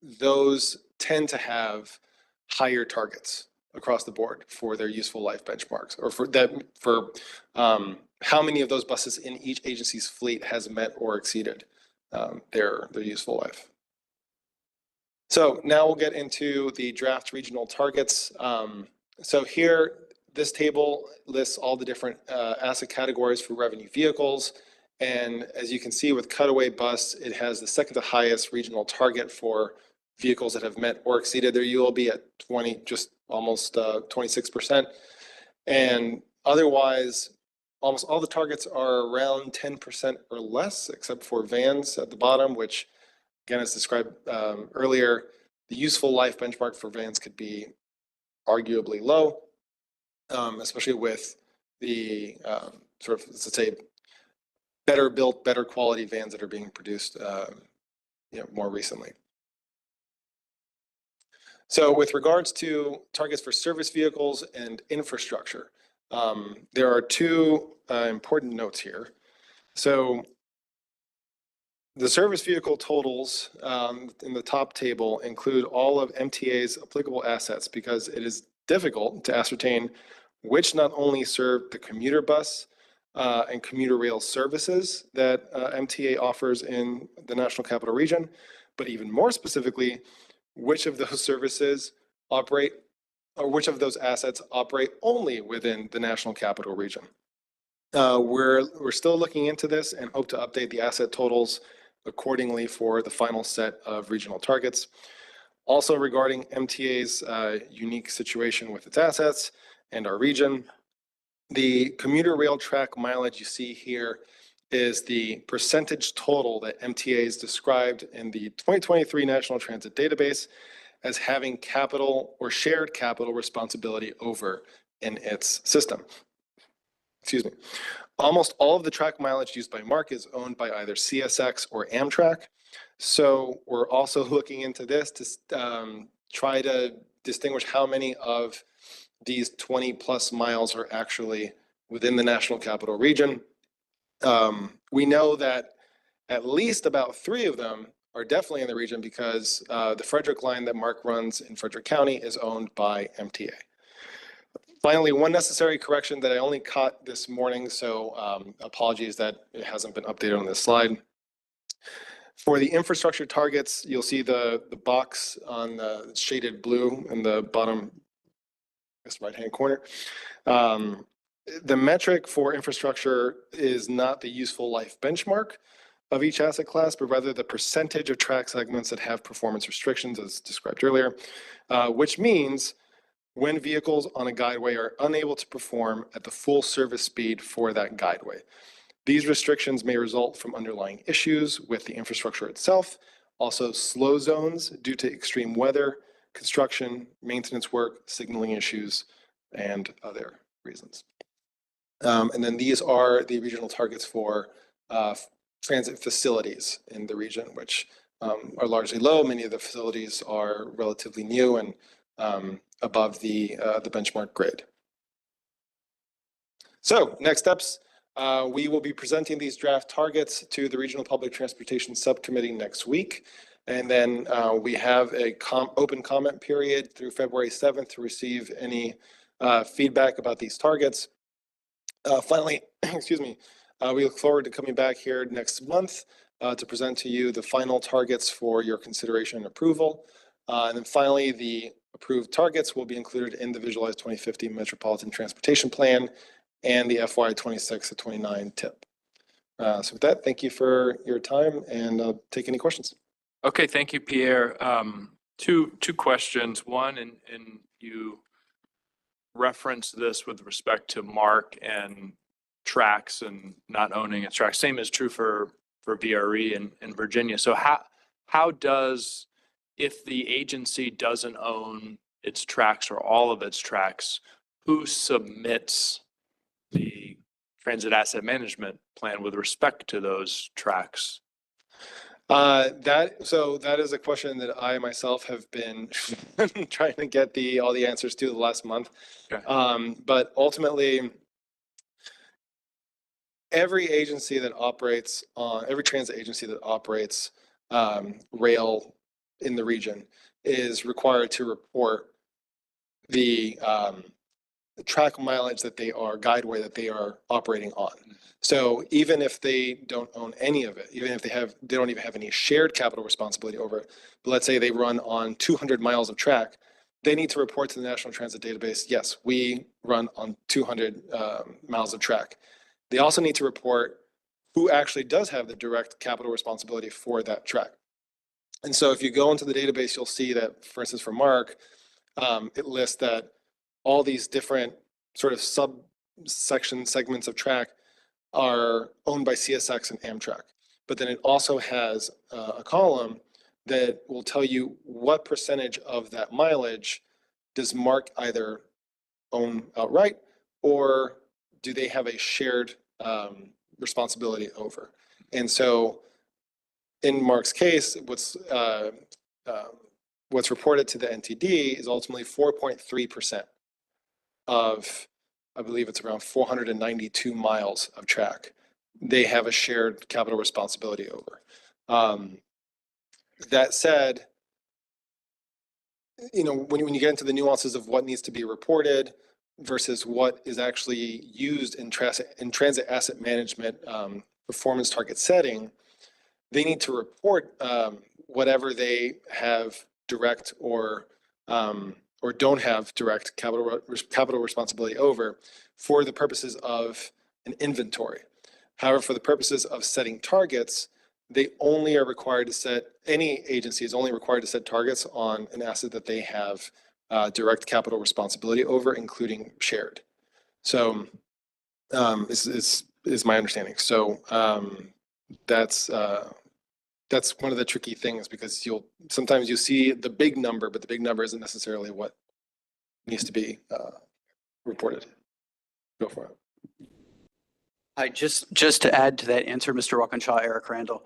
those tend to have higher targets across the board for their useful life benchmarks, or for how many of those buses in each agency's fleet has met or exceeded their useful life. So now we'll get into the draft regional targets. So here, this table lists all the different asset categories for revenue vehicles. And as you can see with cutaway bus, it has the second to highest regional target for vehicles that have met or exceeded their ULB at almost 26%. And otherwise, almost all the targets are around 10% or less, except for vans at the bottom, which again, as described earlier, the useful life benchmark for vans could be arguably low, especially with the sort of, let's say, better built, better quality vans that are being produced more recently. So with regards to targets for service vehicles and infrastructure, there are two important notes here. So the service vehicle totals in the top table include all of MTA's applicable assets because it is difficult to ascertain which not only serve the commuter bus and commuter rail services that MTA offers in the National Capital Region, but even more specifically, which of those services operate, or which of those assets operate only within the National Capital Region. We're still looking into this and hope to update the asset totals accordingly for the final set of regional targets. Also regarding MTA's unique situation with its assets and our region, the commuter rail track mileage you see here is the percentage total that MTA is described in the 2023 National Transit Database as having capital or shared capital responsibility over in its system. Excuse me. Almost all of the track mileage used by MARC is owned by either CSX or Amtrak. So we're also looking into this to try to distinguish how many of these 20 plus miles are actually within the National Capital Region. We know that at least about 3 of them are definitely in the region because the Frederick line that MARC runs in Frederick County is owned by MTA. Finally, one necessary correction that I only caught this morning, so apologies that it hasn't been updated on this slide. For the infrastructure targets, you'll see the box on the shaded blue in the bottom right-hand corner. The metric for infrastructure is not the useful life benchmark of each asset class, but rather the percentage of track segments that have performance restrictions as described earlier, which means when vehicles on a guideway are unable to perform at the full service speed for that guideway. These restrictions may result from underlying issues with the infrastructure itself, also slow zones due to extreme weather, construction, maintenance work, signaling issues, and other reasons. And then these are the regional targets for transit facilities in the region, which are largely low. Many of the facilities are relatively new and above the benchmark grade. So next steps, we will be presenting these draft targets to the Regional Public Transportation Subcommittee next week. And then we have a open comment period through February 7th to receive any feedback about these targets. Finally, excuse me, we look forward to coming back here next month to present to you the final targets for your consideration and approval. And then finally, the approved targets will be included in the Visualized 2050 Metropolitan Transportation Plan and the FY 26 to 29 TIP. So with that, thank you for your time, and I'll take any questions. Okay, thank you, Pierre. Two questions. One, and you referenced this with respect to MARC and tracks and not owning its tracks. Same is true for VRE in Virginia. So how does, if the agency doesn't own its tracks or all of its tracks, who submits the transit asset management plan with respect to those tracks? That is a question that I myself have been trying to get all the answers to the last month. Okay. But ultimately, every agency that operates every transit agency that operates rail in the region is required to report the track mileage that they are, guideway that they are operating on. So even if they don't own any of it, even if they don't even have any shared capital responsibility over it, but let's say they run on 200 miles of track, they need to report to the National Transit Database, yes, we run on 200 miles of track. They also need to report who actually does have the direct capital responsibility for that track. And so if you go into the database, you'll see that, for instance, for MARC, it lists that all these different sort of subsection segments of track are owned by CSX and Amtrak. But then it also has a column that will tell you what percentage of that mileage does MARC either own outright, or do they have a shared responsibility over. And so in MARC's case, what's reported to the NTD is ultimately 4.3% of, I believe it's around 492 miles of track they have a shared capital responsibility over. That said, you know, when you get into the nuances of what needs to be reported versus what is actually used in transit asset management performance target setting, they need to report whatever they have direct or don't have direct capital responsibility over for the purposes of an inventory. However, for the purposes of setting targets, they only are required to set, any agency is only required to set targets on an asset that they have direct capital responsibility over, including shared. So this is my understanding. So that's one of the tricky things, because sometimes you see the big number, but the big number isn't necessarily what needs to be reported. Go for it. Hi, just to add to that answer, Mr. Walkinshaw, Eric Randall.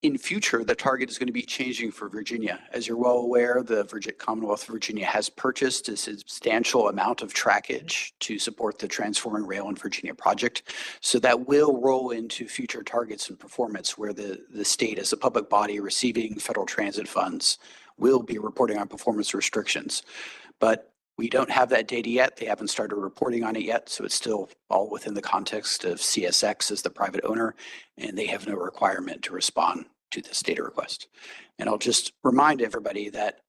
In future, the target is going to be changing for Virginia. As you're well aware, the Commonwealth of Virginia has purchased a substantial amount of trackage to support the Transforming Rail in Virginia project. So that will roll into future targets and performance, where the state, as a public body receiving federal transit funds, will be reporting on performance restrictions. But we don't have that data yet. They haven't started reporting on it yet. So it's still all within the context of CSX as the private owner, and they have no requirement to respond to this data request. And I'll just remind everybody that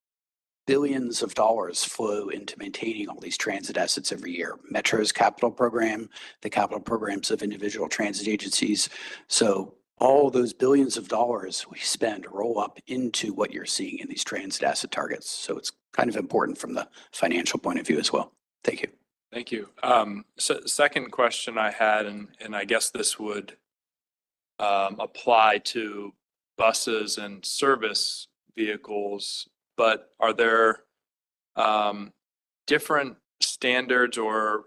billions of dollars flow into maintaining all these transit assets every year. Metro's capital program, the capital programs of individual transit agencies. So all those billions of dollars we spend roll up into what you're seeing in these transit asset targets. So it's kind of important from the financial point of view as well. Thank you. Thank you. So second question I had, and I guess this would apply to buses and service vehicles, but are there different standards, or,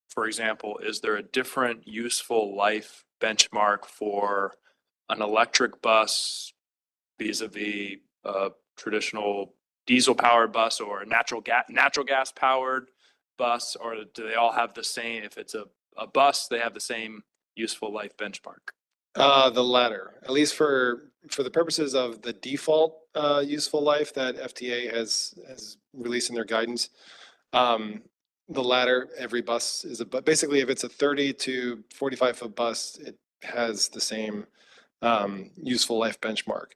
for example, is there a different useful life benchmark for an electric bus vis-a-vis a traditional diesel powered bus, or a natural gas powered bus, or do they all have the same? If it's a bus, they have the same useful life benchmark? The latter, at least for the purposes of the default useful life that FTA has released in their guidance. The latter, every bus is but basically if it's a 30 to 45 foot bus, it has the same useful life benchmark.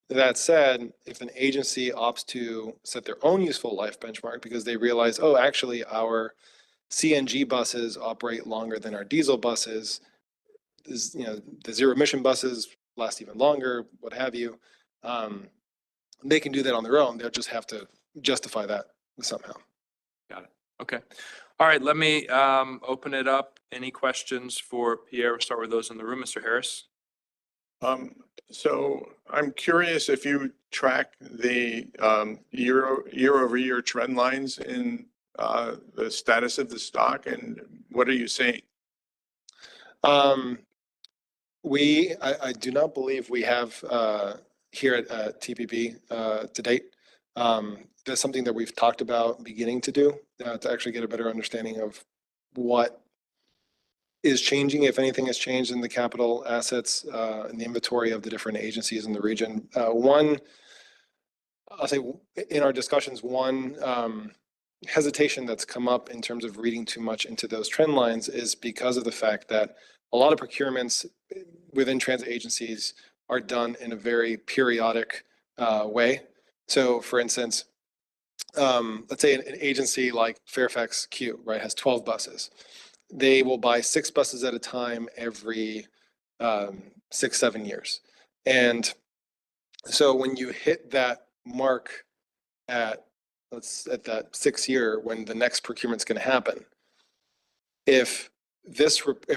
That said, if an agency opts to set their own useful life benchmark because they realize, oh, actually our CNG buses operate longer than our diesel buses, the zero emission buses last even longer, what have you, they can do that on their own. They'll just have to justify that somehow. Got it. Okay. All right. Let me open it up. Any questions for Pierre? We'll start with those in the room. Mr. Harris. So I'm curious if you track the year-over-year trend lines in the status of the stock, and what are you seeing? I do not believe we have here at TPB to date. That's something that we've talked about beginning to do to actually get a better understanding of what is changing, if anything has changed in the capital assets and the inventory of the different agencies in the region. I'll say in our discussions, one hesitation that's come up in terms of reading too much into those trend lines is because of the fact that a lot of procurements within transit agencies are done in a very periodic way. So for instance, let's say an agency like Fairfax Q, right, has 12 buses. They will buy 6 buses at a time every 6-7 years. And so when you hit that mark at that 6th year, when the next procurement's going to happen, if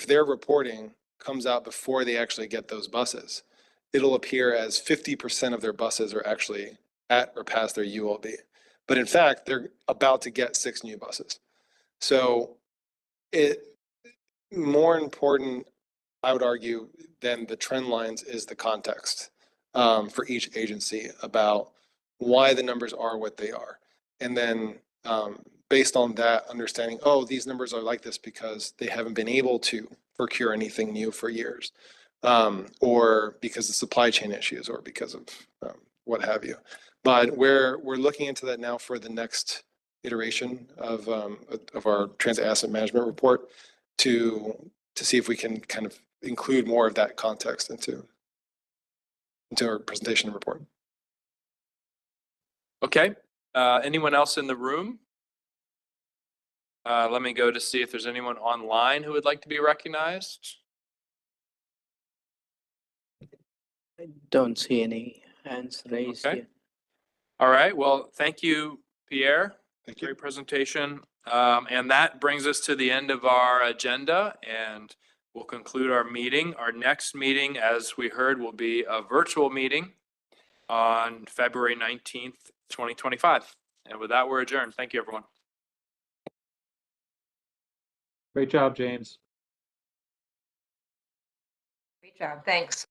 their reporting comes out before they actually get those buses, it'll appear as 50% of their buses are actually at or past their ULB. But in fact, they're about to get 6 new buses. So more important, I would argue, than the trend lines is the context for each agency about why the numbers are what they are. And then based on that understanding, oh, these numbers are like this because they haven't been able to procure anything new for years, or because of supply chain issues, or because of what have you. But we're looking into that now for the next iteration of our transit asset management report to see if we can kind of include more of that context into our presentation and report. Okay. Anyone else in the room? Let me go to see if there's anyone online who would like to be recognized. I don't see any hands raised Okay. yet. All right, well, thank you, Pierre. Thank you. Great presentation. And that brings us to the end of our agenda, and we'll conclude our meeting. Our next meeting, as we heard, will be a virtual meeting on February 19th, 2025. And with that, we're adjourned. Thank you, everyone. Great job, James. Great job. Thanks.